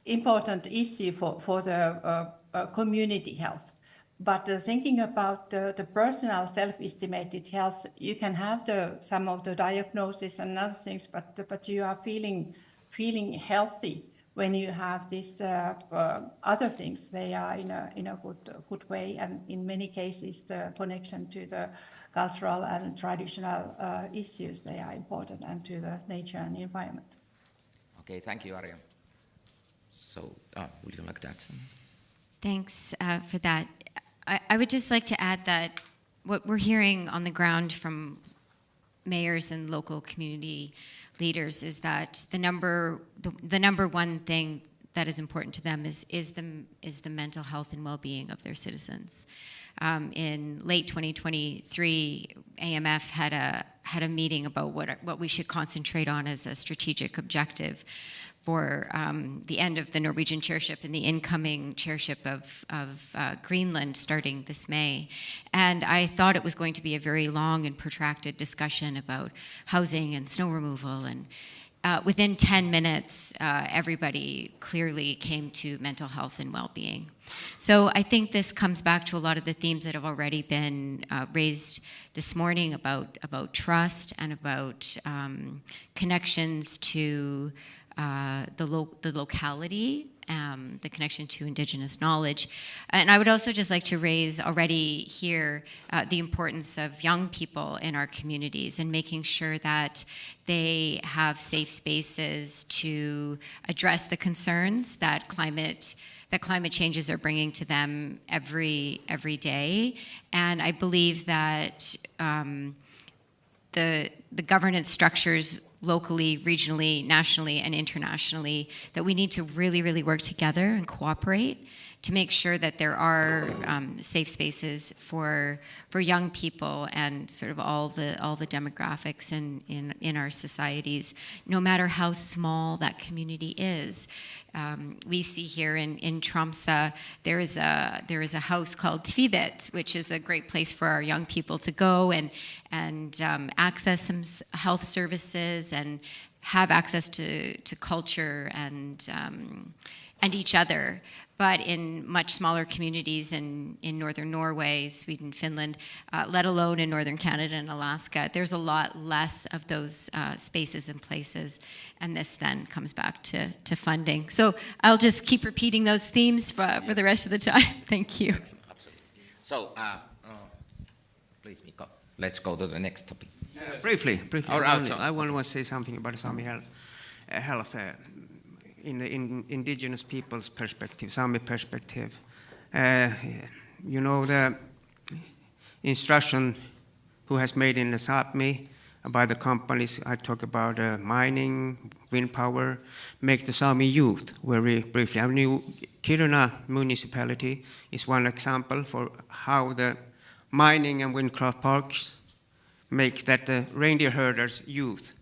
issue for the community health. But thinking about the personal self-estimated health, you can have some of the diagnosis and other things, but you are feeling healthy when you have these other things. They are in a good way, and in many cases the connection to the cultural and traditional issues, they are important, and to the nature and environment. Okay, thank you, Arja. So, would you like that? Thanks for that. I would just like to add that what we're hearing on the ground from mayors and local community leaders is that the number one thing that is important to them is the mental health and well-being of their citizens. In late 2023, AMF had a meeting about what we should concentrate on as a strategic objective for the end of the Norwegian chairship and the incoming chairship of Greenland starting this May. And I thought it was going to be a very long and protracted discussion about housing and snow removal. And within 10 minutes, everybody clearly came to mental health and well-being. So I think this comes back to a lot of the themes that have already been raised this morning about trust and about connections to the locality, the connection to Indigenous knowledge. And I would also just like to raise already here the importance of young people in our communities and making sure that they have safe spaces to address the concerns that climate changes are bringing to them every day. And I believe that the governance structures locally, regionally, nationally, and internationally, that we need to really, really work together and cooperate to make sure that there are safe spaces for young people and sort of all the demographics in our societies, no matter how small that community is. We see here in Tromsø, there is a house called Tvibet, which is a great place for our young people to go and access some health services and have access to culture and each other. But in much smaller communities in northern Norway, Sweden, Finland, let alone in northern Canada and Alaska, there's a lot less of those spaces and places, and this then comes back to funding. So I'll just keep repeating those themes for the rest of the time. Thank you. Absolutely. So, please, Mikko, let's go to the next topic. Yes. Briefly, I want to say something about Sami health. In the indigenous people's perspective, Sami perspective. You know, the instruction who has made in the Sápmi by the companies, I talk about mining, wind power, make the Sami youth very briefly. I knew Kiruna municipality is one example for how the mining and windcraft parks make that the reindeer herders youth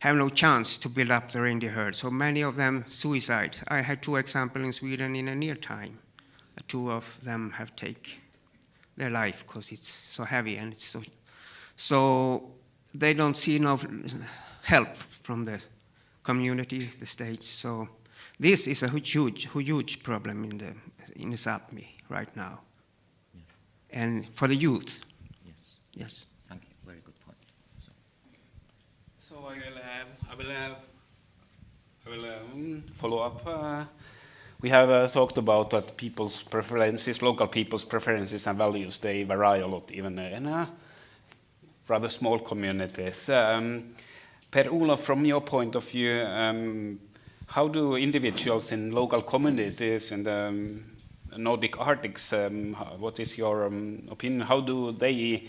have no chance to build up the reindeer herd. So many of them suicide. I had 2 examples in Sweden in a near time. 2 of them have taken their life because it's so heavy and it's so they don't see enough help from the community, the states. So this is a huge problem in the Sápmi right now, and for the youth. Yes. Thank you. Very good point. So I will follow up. We have talked about that people's preferences, local people's preferences and values, they vary a lot, even in rather small communities. Per-Olof, from your point of view, how do individuals in local communities in the Nordic Arctics, what is your opinion? How do they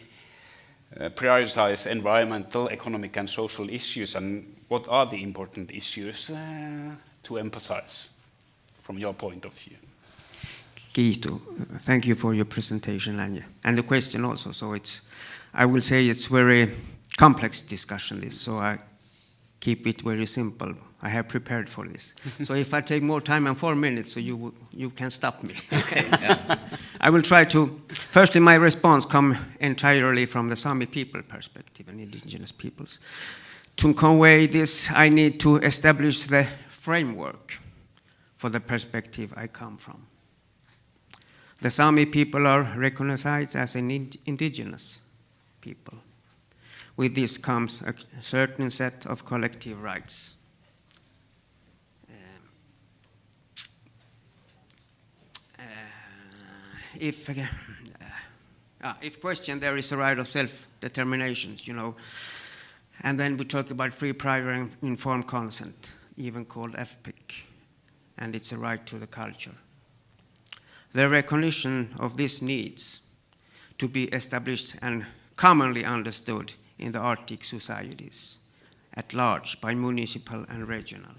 prioritize environmental, economic, and social issues, and what are the important issues to emphasize from your point of view? Kiitos. Thank you for your presentation and the question also. So I will say it's very complex discussion this, so I keep it very simple. I have prepared for this. So if I take more time than 4 minutes, so you can stop me. I will try to, firstly my response come entirely from the Sami people perspective and indigenous peoples. To convey this, I need to establish the framework for the perspective I come from. The Sami people are recognized as an indigenous people. With this comes a certain set of collective rights. If questioned, there is a right of self-determination, and then we talk about free, prior, and informed consent, even called FPIC, and it's a right to the culture. The recognition of this needs to be established and commonly understood in the Arctic societies at large by municipal and regional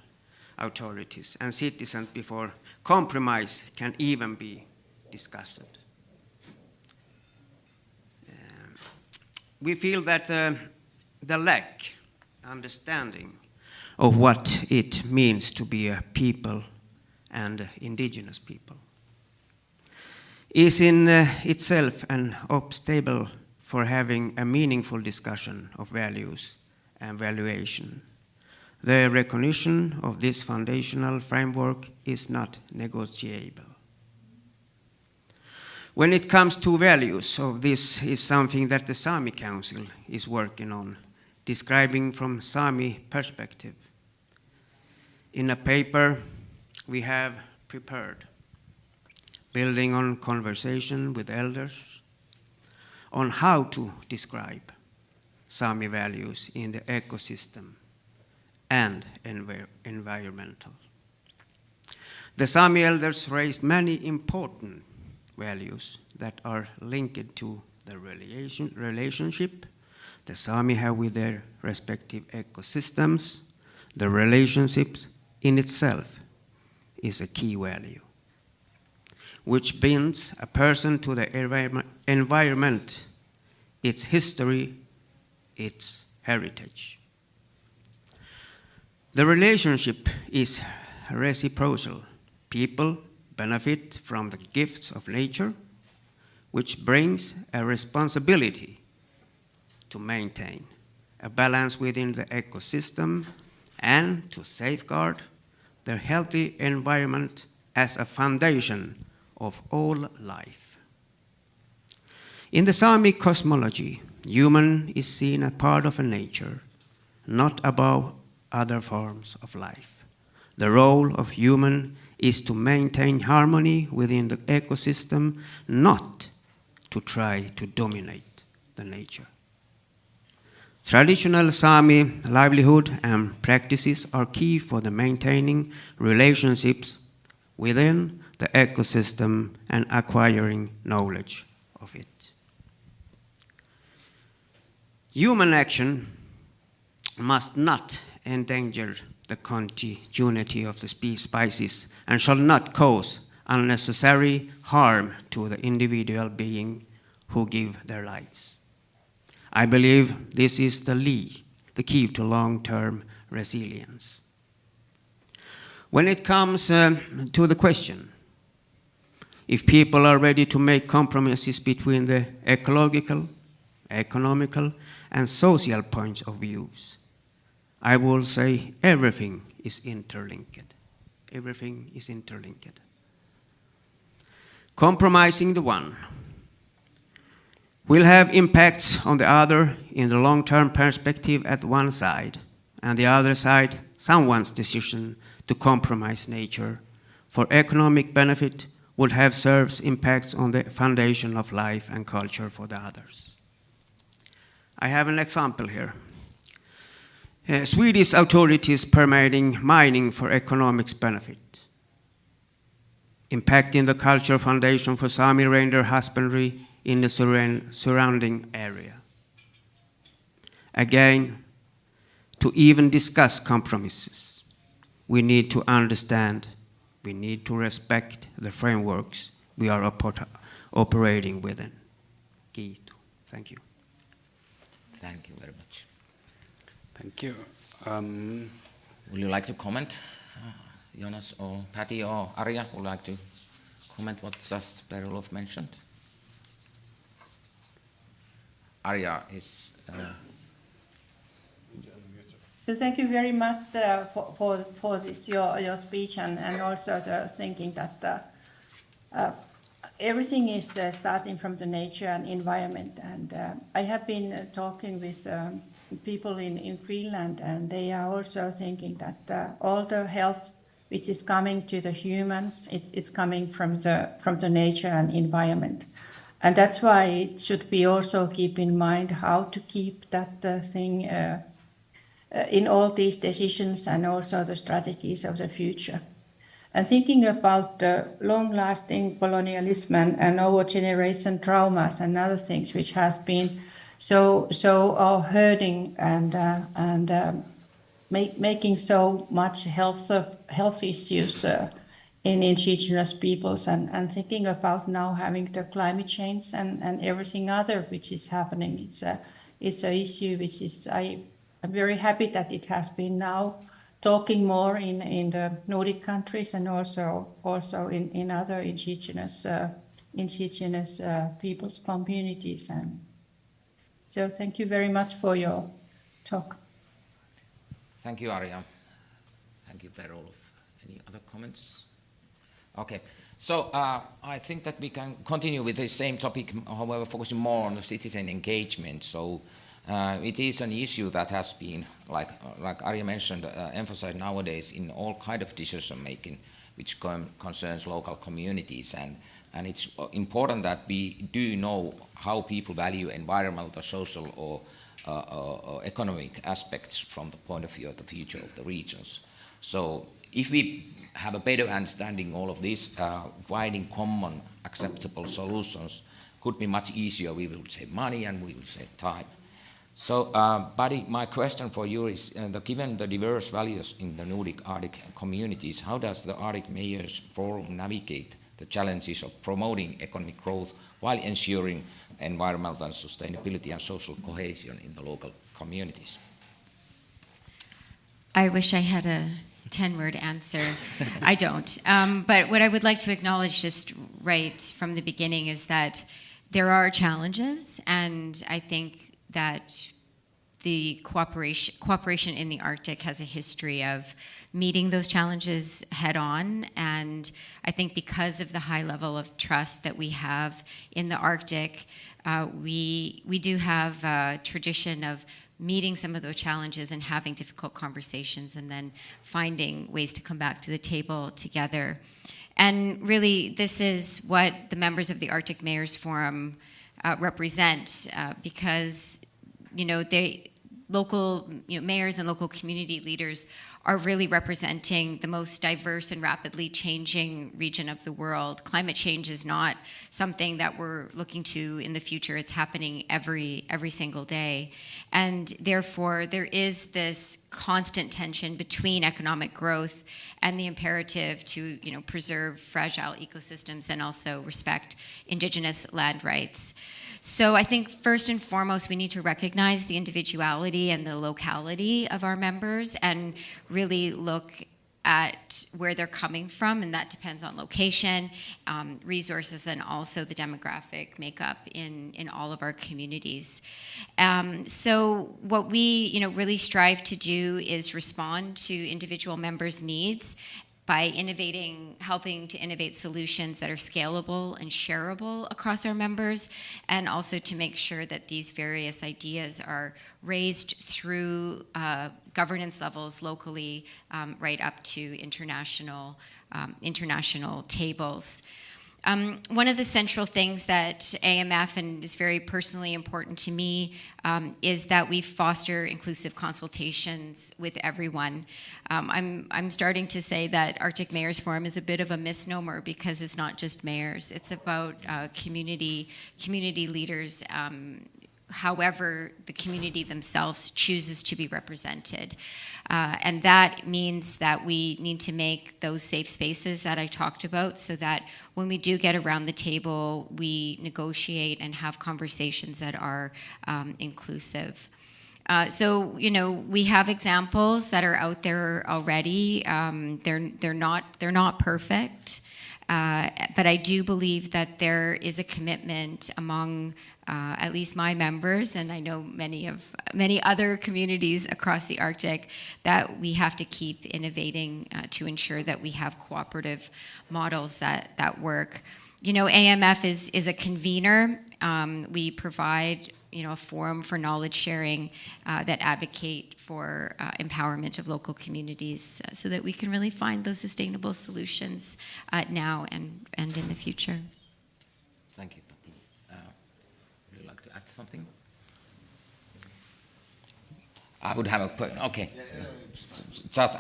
authorities and citizens before compromise can even be discussed. We feel that the lack understanding of what it means to be a people and indigenous people is in itself an obstacle for having a meaningful discussion of values and valuation. The recognition of this foundational framework is not negotiable. When it comes to values, this is something that the Sami Council is working on, describing from Sami perspective. In a paper we have prepared, building on conversation with elders, on how to describe Sami values in the ecosystem and environmental. The Sami elders raised many important values that are linked to the relationship the Sami have with their respective ecosystems. The relationships in itself is a key value, which binds a person to the environment, its history, its heritage. The relationship is reciprocal. People benefit from the gifts of nature, which brings a responsibility to maintain a balance within the ecosystem and to safeguard the healthy environment as a foundation of all life. In the Sami cosmology, human is seen as part of nature, not above other forms of life. The role of human is to maintain harmony within the ecosystem, not to try to dominate the nature. Traditional Sami livelihood and practices are key for the maintaining relationships within the ecosystem and acquiring knowledge of it. Human action must not endanger the continuity of the species and shall not cause unnecessary harm to the individual being who give their lives. I believe this is the key to long-term resilience. When it comes to the question, if people are ready to make compromises between the ecological, economical, and social points of views, I will say everything is interlinked. Everything is interlinked. Compromising the one will have impacts on the other in the long-term perspective at one side, and the other side, someone's decision to compromise nature for economic benefit would have served impacts on the foundation of life and culture for the others. I have an example here. Swedish authorities permitting mining for economic benefit, impacting the cultural foundation for Sami reindeer husbandry in the surrounding area. Again, to even discuss compromises, we need to understand, we need to respect the frameworks we are operating within. Thank you. Thank you very much. Thank you. Would you like to comment, Jonas or Patty or Arja? Would like to comment what just Perulov mentioned? Arja is... So thank you very much for this your speech and also the thinking that everything is starting from the nature and environment. And I have been talking with people in Greenland, and they are also thinking that all the health which is coming to the humans, it's coming from the nature and environment. And that's why it should be also keep in mind how to keep that thing in all these decisions and also the strategies of the future. And thinking about the long-lasting colonialism and our generation traumas and other things which has been so hurting and making so much health issues in indigenous peoples, and thinking about now having the climate change and everything other which is happening. It's a issue which is I'm very happy that it has been now talking more in the Nordic countries and also in other indigenous people's communities. And so thank you very much for your talk. Thank you, Arja. Thank you, Per-Olof. Any other comments? Okay, so I think that we can continue with the same topic, however, focusing more on the citizen engagement. So it is an issue that has been, like Arja mentioned, emphasized nowadays in all kind of decision making, which concerns local communities, and it's important that we do know how people value environmental, social, or economic aspects from the point of view of the future of the regions. So if we have a better understanding all of this, finding common acceptable solutions could be much easier. We will save money and we will save time. So, Buddy, my question for you is, given the diverse values in the Nordic Arctic communities, how does the Arctic Mayors Forum navigate the challenges of promoting economic growth while ensuring environmental sustainability and social cohesion in the local communities? I wish I had a 10-word answer. I don't. But what I would like to acknowledge just right from the beginning is that there are challenges, and I think that the cooperation in the Arctic has a history of meeting those challenges head on. And I think because of the high level of trust that we have in the Arctic, we do have a tradition of meeting some of those challenges and having difficult conversations and then finding ways to come back to the table together. And really, this is what the members of the Arctic Mayors Forum represent, because local mayors and local community leaders are really representing the most diverse and rapidly changing region of the world. Climate change is not something that we're looking to in the future. It's happening every single day. And therefore, there is this constant tension between economic growth and the imperative to preserve fragile ecosystems and also respect indigenous land rights. So I think first and foremost, we need to recognize the individuality and the locality of our members and really look at where they're coming from, and that depends on location, resources, and also the demographic makeup in all of our communities. So what we really strive to do is respond to individual members' needs by helping to innovate solutions that are scalable and shareable across our members, and also to make sure that these various ideas are raised through governance levels locally, right up to international tables. One of the central things that AMF, and is very personally important to me, is that we foster inclusive consultations with everyone. I'm starting to say that Arctic Mayors Forum is a bit of a misnomer because it's not just mayors. It's about community leaders, however the community themselves chooses to be represented. And that means that we need to make those safe spaces that I talked about so that when we do get around the table, we negotiate and have conversations that are inclusive. So, we have examples that are out there already. They're not perfect. But I do believe that there is a commitment among at least my members, and I know many other communities across the Arctic, that we have to keep innovating to ensure that we have cooperative models that work. AMF is a convener. We provide, a forum for knowledge sharing that advocate for empowerment of local communities so that we can really find those sustainable solutions now and in the future. Thank you. Would you like to add something? I would have okay. Just,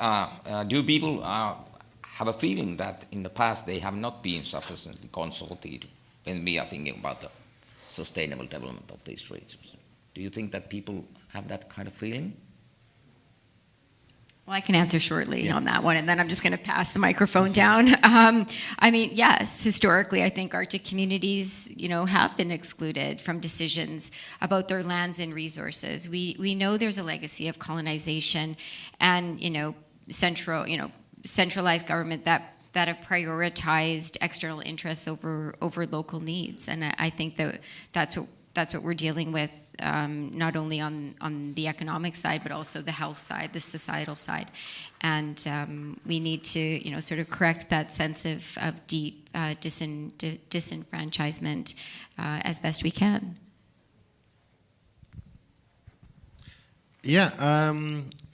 do people have a feeling that in the past they have not been sufficiently consulted when we are thinking about the sustainable development of these regions? Do you think that people have that kind of feeling? Well, I can answer shortly on that one, and then I'm just going to pass the microphone down. Yes, historically, I think Arctic communities, have been excluded from decisions about their lands and resources. We know there's a legacy of colonization and, centralized government that have prioritized external interests over local needs, and I think that's what we're dealing with, not only on the economic side, but also the health side, the societal side. And we need to, sort of correct that sense of deep disenfranchisement as best we can. Yeah,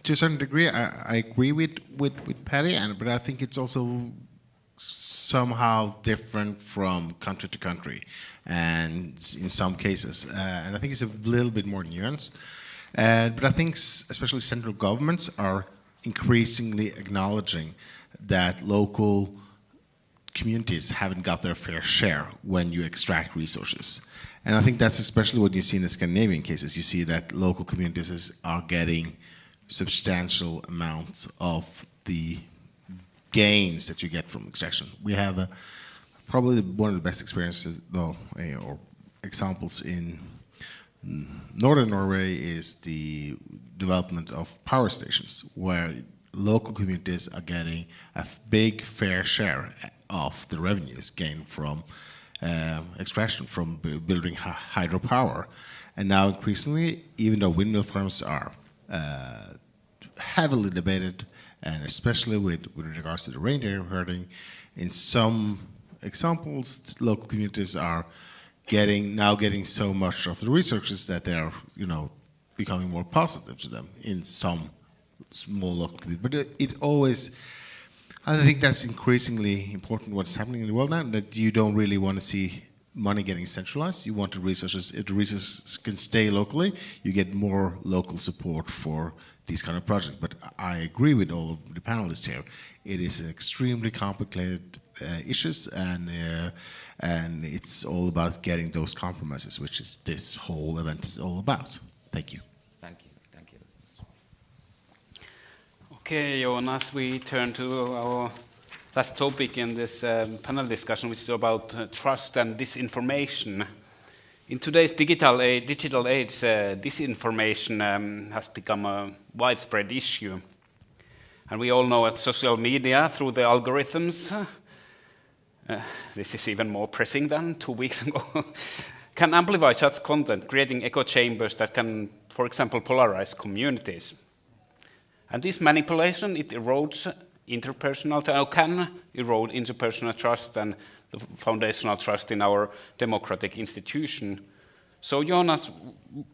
to a certain degree, I agree with Patty, but I think it's also somehow different from country to country, and in some cases, and I think it's a little bit more nuanced. But I think especially central governments are increasingly acknowledging that local communities haven't got their fair share when you extract resources. And I think that's especially what you see in the Scandinavian cases. You see that local communities are getting substantial amounts of the gains that you get from extraction. We have probably one of the best experiences, though, or examples in northern Norway is the development of power stations, where local communities are getting a big fair share of the revenues gained from extraction, from building hydropower. And now increasingly, even though windmill farms are heavily debated, and especially with regards to the reindeer herding, in some examples, local communities are now getting so much of the resources that they are, becoming more positive to them in some small local communities. But it always, I think that's increasingly important what's happening in the world now, that you don't really want to see money getting centralized. You want the resources, if the resources can stay locally, you get more local support for these kind of projects. But I agree with all of the panelists here. It is an extremely complicated issues, and it's all about getting those compromises, which is this whole event is all about. Thank you. Thank you. Okay, Jonas, we turn to our last topic in this panel discussion, which is about trust and disinformation. In today's digital age, disinformation has become a widespread issue. And we all know that social media, through the algorithms, this is even more pressing than 2 weeks ago, can amplify such content, creating echo chambers that can, for example, polarize communities. And this manipulation, it erodes can erode interpersonal trust and the foundational trust in our democratic institution. So, Jonas,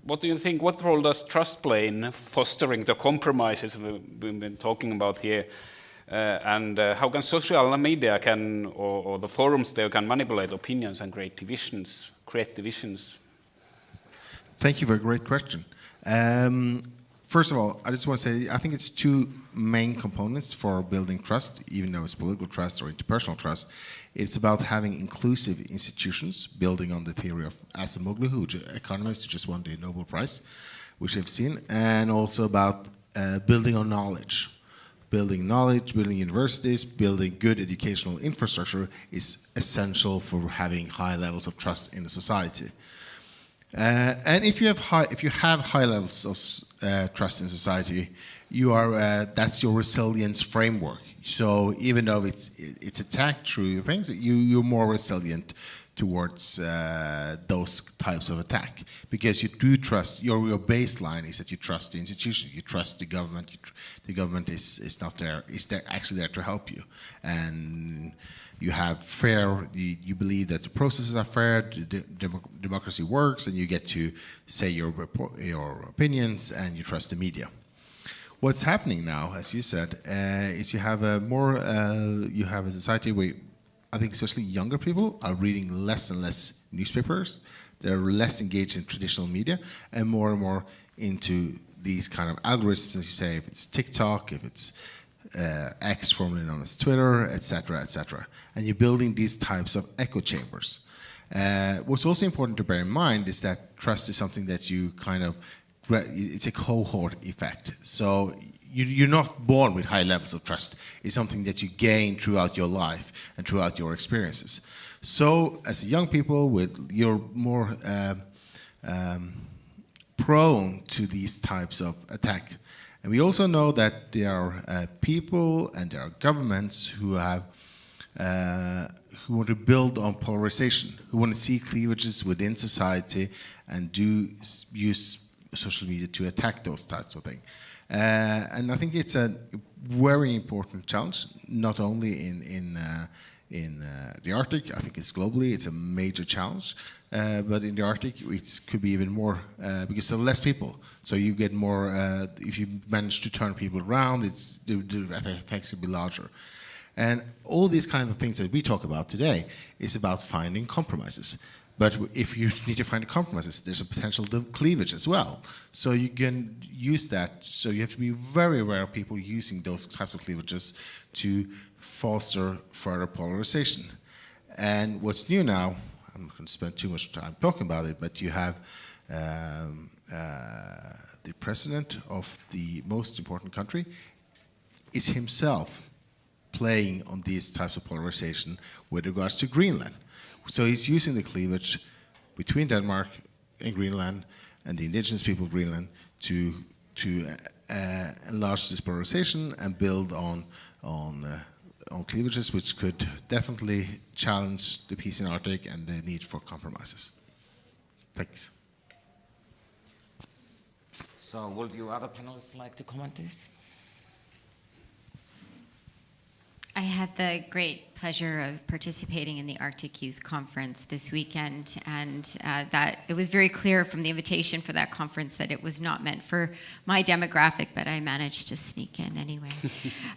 what do you think? What role does trust play in fostering the compromises we've been talking about here? And how can social media or the forums there can manipulate opinions and create divisions? Thank you for a great question. First of all, I just want to say I think it's two main components for building trust, even though it's political trust or interpersonal trust. It's about having inclusive institutions, building on the theory of Acemoglu, who economist who just won the Nobel Prize, which I've seen, and also about building on knowledge. Building knowledge, building universities, building good educational infrastructure is essential for having high levels of trust in the society. And if you have high levels of trust in society, that's your resilience framework. So even though it's attacked through things, you're more resilient towards those types of attack, because you do trust, your baseline is that you trust the institution, you trust the government, the government is not there, is there actually there to help you, and you have fair, you believe that the processes are fair, democracy works, and you get to say your opinions, and you trust the media. What's happening now, as you said, is you have a society where I think especially younger people are reading less and less newspapers. They're less engaged in traditional media and more into these kind of algorithms, as you say, if it's TikTok, if it's X, formerly known as Twitter, etc., etc. And you're building these types of echo chambers. What's also important to bear in mind is that trust is something that you kind of, it's a cohort effect. So you're not born with high levels of trust. It's something that you gain throughout your life and throughout your experiences. So as young people, you're more prone to these types of attacks. And we also know that there are people and there are governments who have who want to build on polarization, who want to see cleavages within society and do use social media to attack those types of things. And I think it's a very important challenge, not only in the Arctic. I think it's globally, it's a major challenge. But in the Arctic, it could be even more because there are less people. So you get more, if you manage to turn people around, the effects could be larger. And all these kind of things that we talk about today is about finding compromises. But if you need to find compromises, there's a potential cleavage as well. So you can use that. So you have to be very aware of people using those types of cleavages to foster further polarization. And what's new now, I'm not going to spend too much time talking about it, but you have the president of the most important country is himself playing on these types of polarization with regards to Greenland. So he's using the cleavage between Denmark and Greenland and the indigenous people of Greenland to enlarge this polarization and build on cleavages, which could definitely challenge the peace in Arctic and the need for compromises. Thanks. So would you other panelists like to comment this? I had the great pleasure of participating in the Arctic Youth Conference this weekend, and that it was very clear from the invitation for that conference that it was not meant for my demographic, but I managed to sneak in anyway.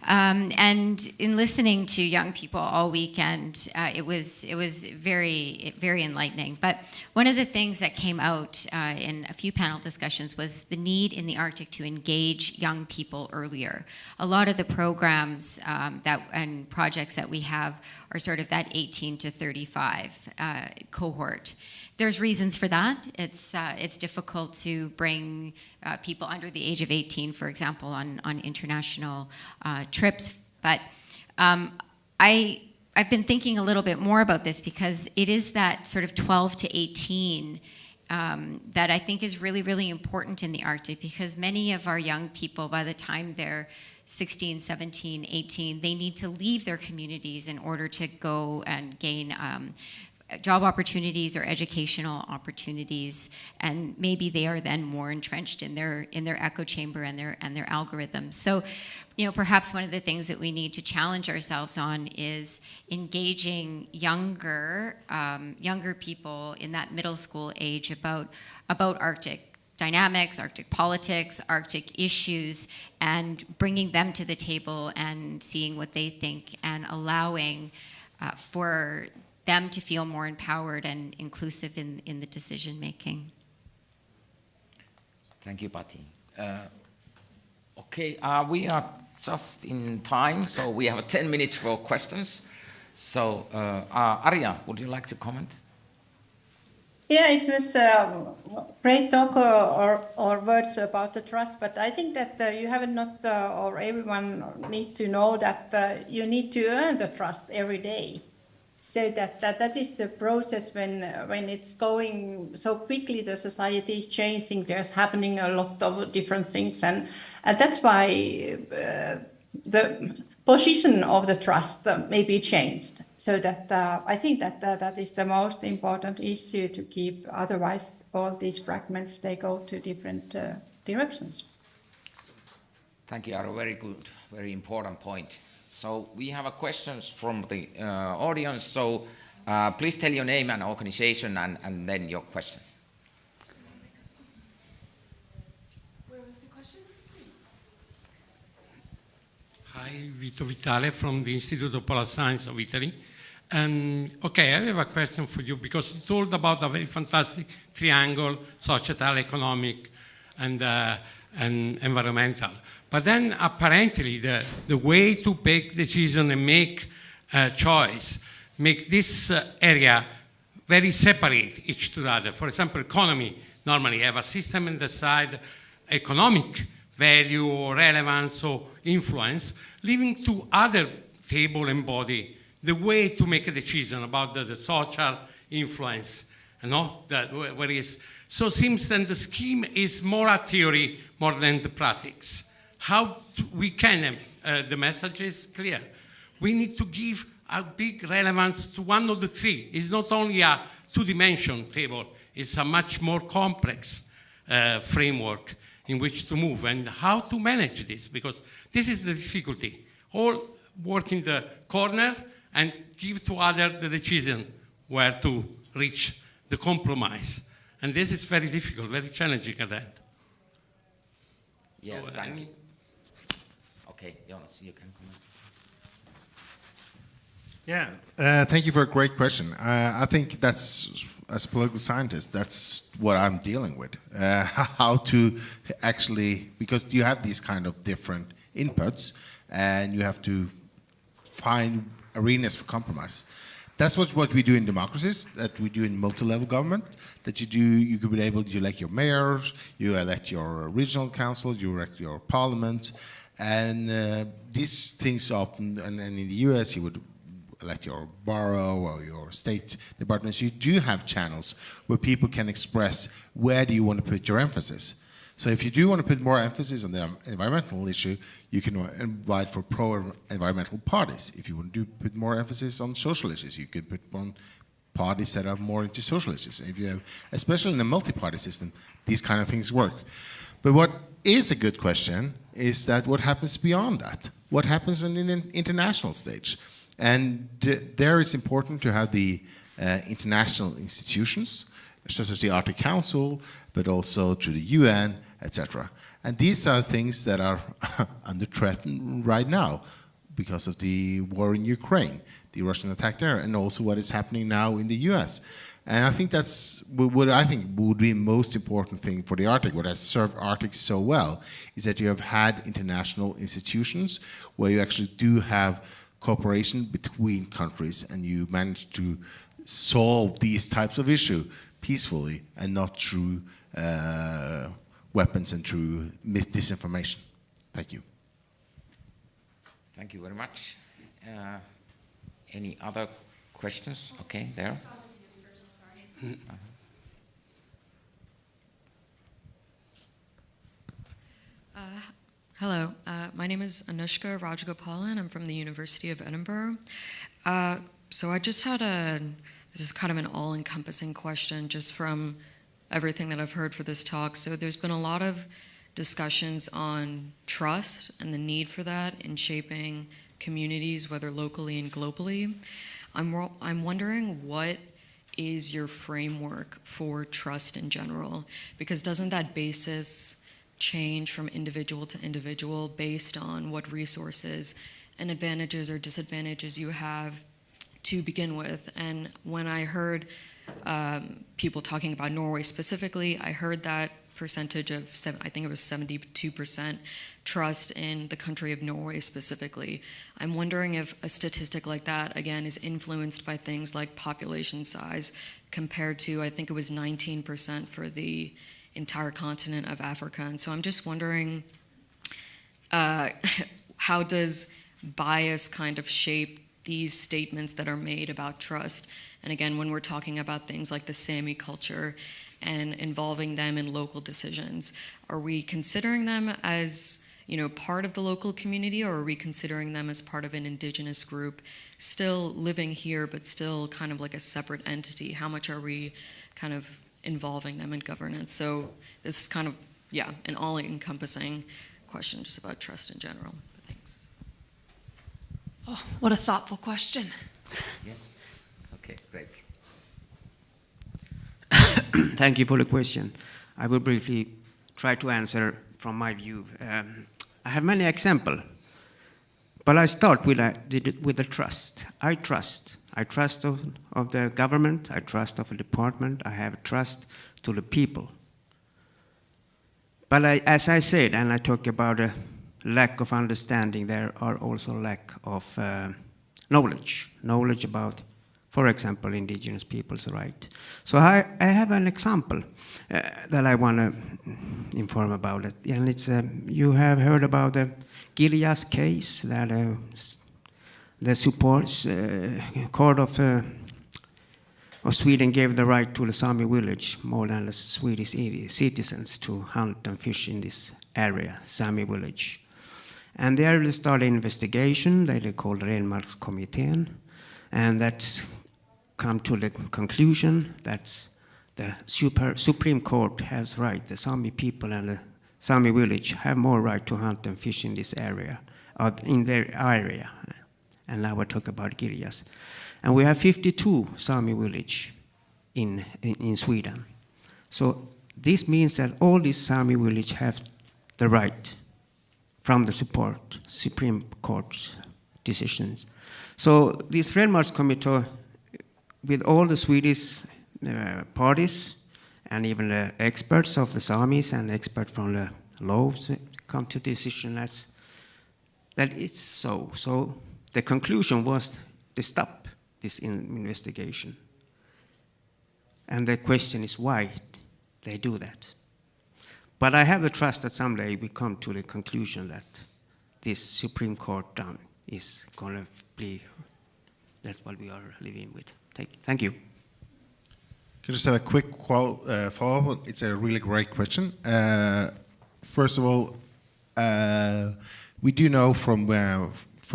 And in listening to young people all weekend, it was very, very enlightening. But one of the things that came out in a few panel discussions was the need in the Arctic to engage young people earlier. A lot of the programs and projects that we have are sort of that 18 to 35 cohort. There's reasons for that. It's difficult to bring people under the age of 18, for example, on international trips. But I've been thinking a little bit more about this because it is that sort of 12 to 18 that I think is really, really important in the Arctic, because many of our young people, by the time they're 16, 17, 18, they need to leave their communities in order to go and gain job opportunities or educational opportunities, and maybe they are then more entrenched in their echo chamber and their algorithms. So, perhaps one of the things that we need to challenge ourselves on is engaging younger people in that middle school age about Arctic dynamics, Arctic politics, Arctic issues, and bringing them to the table and seeing what they think and allowing for them to feel more empowered and inclusive in the decision making. Thank you, Patti. Okay, we are just in time, so we have 10 minutes for questions. So, Arja, would you like to comment? Yeah, it was great talk or words about the trust, but I think that you haven't or everyone need to know that you need to earn the trust every day. So that is the process when it's going so quickly, the society is changing, there's happening a lot of different things, and that's why the position of the trust may be changed. So that I think that that is the most important issue to keep. Otherwise, all these fragments, they go to different directions. Thank you, Aro. Very good, very important point. So we have a questions from the audience. So please tell your name and organization and then your question. Where was the question? Hi, Vito Vitale from the Institute of Polar Science of Italy. Okay, I have a question for you because you told about a very fantastic triangle, societal, economic, and environmental. But then apparently the way to make decision and make choice, make this area very separate each to the other. For example, economy normally have a system and decide economic value or relevance or influence, leaving to other table and body the way to make a decision about the social influence, you know, where is. So it seems that the scheme is more a theory more than the practice. How we can, the message is clear. We need to give a big relevance to one of the three. It's not only a two-dimension table, it's a much more complex framework in which to move and how to manage this, because this is the difficulty. All work in the corner and give to other the decision where to reach the compromise. And this is very difficult, very challenging at that. Yes, thank you. Okay, Jonas, you can comment. Yeah, thank you for a great question. I think that's, as a political scientist, that's what I'm dealing with. How to actually, because you have these kind of different inputs and you have to find arenas for compromise. That's what we do in democracies, that we do in multi-level government, that you could be able to elect your mayors, you elect your regional council, you elect your parliament, and these things often, and in the US you would elect your borough or your state departments. You do have channels where people can express where do you want to put your emphasis. So if you do want to put more emphasis on the environmental issue, you can invite for pro-environmental parties. If you want to put more emphasis on social issues, you could put on parties that are more into social issues. If you have, especially in a multi-party system, these kind of things work. But what is a good question is that what happens beyond that? What happens in an international stage? And there it's important to have the international institutions, such as the Arctic Council, but also to the UN, etc. And these are things that are under threat right now because of the war in Ukraine, the Russian attack there, and also what is happening now in the US. And I think that's what I think would be the most important thing for the Arctic. What has served Arctic so well is that you have had international institutions where you actually do have cooperation between countries and you manage to solve these types of issues peacefully and not through weapons and through disinformation. Thank you. Thank you very much. Any other questions? Okay, there. Hello, my name is Anushka Rajagopalan. I'm from the University of Edinburgh. So I just had this is kind of an all-encompassing question just from everything that I've heard for this talk. So there's been a lot of discussions on trust and the need for that in shaping communities, whether locally and globally. I'm wondering, what is your framework for trust in general? Because doesn't that basis change from individual to individual based on what resources and advantages or disadvantages you have to begin with? And when I heard people talking about Norway specifically, I heard that percentage of, I think it was 72% trust in the country of Norway specifically. I'm wondering if a statistic like that, again, is influenced by things like population size compared to, I think it was 19% for the entire continent of Africa. And so I'm just wondering, how does bias kind of shape these statements that are made about trust? And again, when we're talking about things like the Sami culture and involving them in local decisions, are we considering them as part of the local community, or are we considering them as part of an indigenous group, still living here, but still kind of like a separate entity? How much are we kind of involving them in governance? So this is kind of, an all-encompassing question just about trust in general. But thanks. Oh, what a thoughtful question. Yes. Okay, great. Thank you for the question. I will briefly try to answer from my view. I have many examples, but I start with the trust. I trust. I trust of the government. I trust of the department. I have trust to the people. But as I said, and I talk about a lack of understanding, there are also lack of knowledge about, for example, indigenous people's right. So I have an example that I want to inform about it. And it's, you have heard about the Girjas case that the supports court of Sweden gave the right to the Sami village, more than the Swedish citizens, to hunt and fish in this area, Sami village. And there they started an investigation that they called Renmarkskommittén, and that's come to the conclusion that the Supreme Court has right, the Sami people and the Sami village have more right to hunt and fish in this area, in their area. And now I talk about Girjas. And we have 52 Sami village in Sweden. So this means that all these Sami village have the right from the Supreme Court's decisions. So this Renmarkskommittén, with all the Swedish parties and even the experts of the Samis and experts from the laws, come to decision that it's so. So the conclusion was to stop this investigation. And the question is why they do that. But I have the trust that someday we come to the conclusion that this Supreme Court is going to be, that's what we are living with. Thank you. Can I just have a quick follow-up? It's a really great question. First of all, we do know from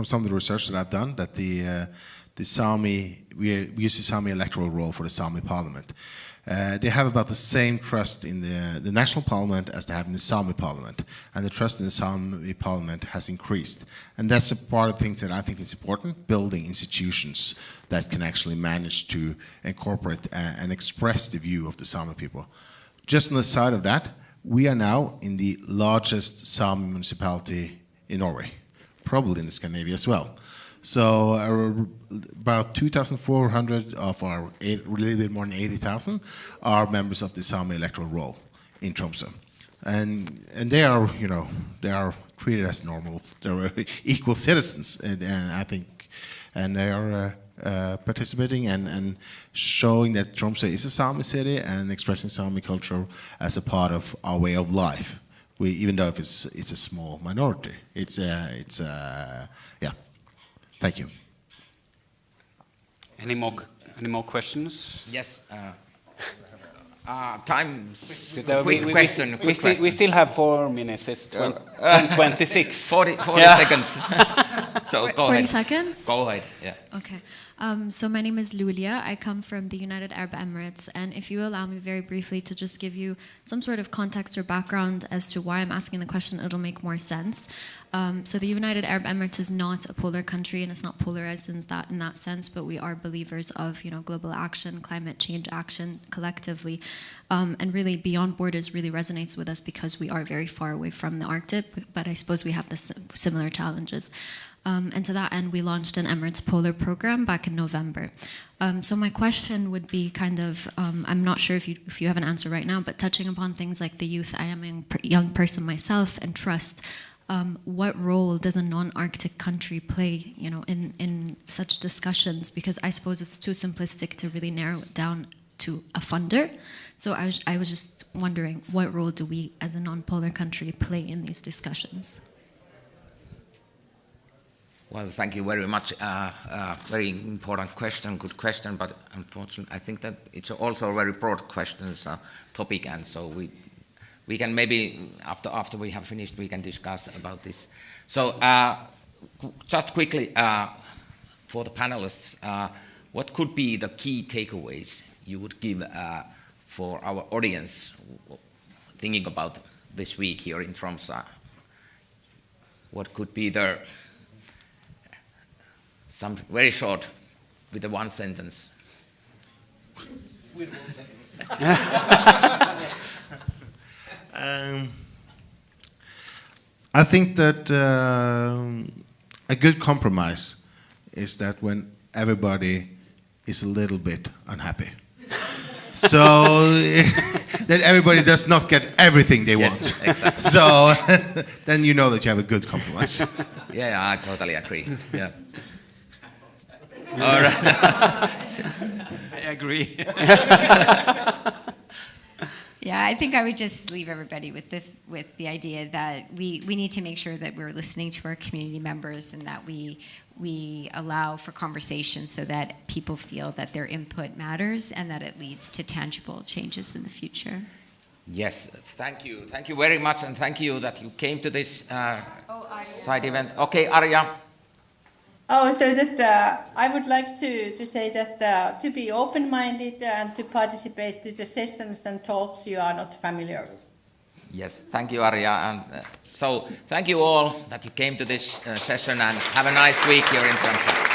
some of the research that I've done that the Sami, we use the Sami electoral roll for the Sami parliament. They have about the same trust in the national parliament as they have in the Sami parliament, and the trust in the Sami parliament has increased. And that's a part of things that I think is important, building institutions that can actually manage to incorporate and express the view of the Sami people. Just on the side of that, we are now in the largest Sami municipality in Norway, probably in Scandinavia as well. So about 2,400 of our, a little bit more than 80,000, are members of the Sami electoral roll in Tromsø, and they are, they are treated as normal. They're equal citizens, and I think, and they are participating and showing that Tromsø is a Sami city and expressing Sami culture as a part of our way of life. Even though if it's a small minority, yeah. Thank you. Any more questions? Yes. Time. Quick question. We still have 4 minutes. It's 26. 40 seconds. So go 40 ahead. seconds? Go ahead. Yeah. Okay. So my name is Lulia. I come from the United Arab Emirates, and if you allow me very briefly to just give you some sort of context or background as to why I'm asking the question, it'll make more sense. So the United Arab Emirates is not a polar country, and it's not polarized in that sense, but we are believers of global action, climate change action collectively, and really Beyond Borders really resonates with us because we are very far away from the Arctic, but I suppose we have the similar challenges. And to that end, we launched an Emirates Polar program back in November. So my question would be kind of, I'm not sure if you have an answer right now, but touching upon things like the youth. I am a young person myself, and trust. What role does a non-Arctic country play, in such discussions? Because I suppose it's too simplistic to really narrow it down to a funder. So I was just wondering, what role do we, as a non-polar country, play in these discussions? Well, thank you very much. Very important question, good question, but unfortunately, I think that it's also a very broad question, topic, and so we can maybe, after we have finished, we can discuss about this. So just quickly, for the panelists, what could be the key takeaways you would give for our audience thinking about this week here in Tromsø? What could be some very short, with a one sentence? With one sentence. I think that a good compromise is that when everybody is a little bit unhappy. So that everybody does not get everything they want. Exactly. So then you know that you have a good compromise. Yeah, I totally agree. Yeah. All right. I agree. Yeah, I think I would just leave everybody with the idea that we need to make sure that we're listening to our community members and that we allow for conversation so that people feel that their input matters and that it leads to tangible changes in the future. Yes, thank you. Thank you very much, and thank you that you came to this side event. Okay, Arja. Oh, so that I would like to say that to be open-minded and to participate to the sessions and talks you are not familiar with. Yes, thank you, Arja. And so thank you all that you came to this session, and have a nice week here in Tromsø.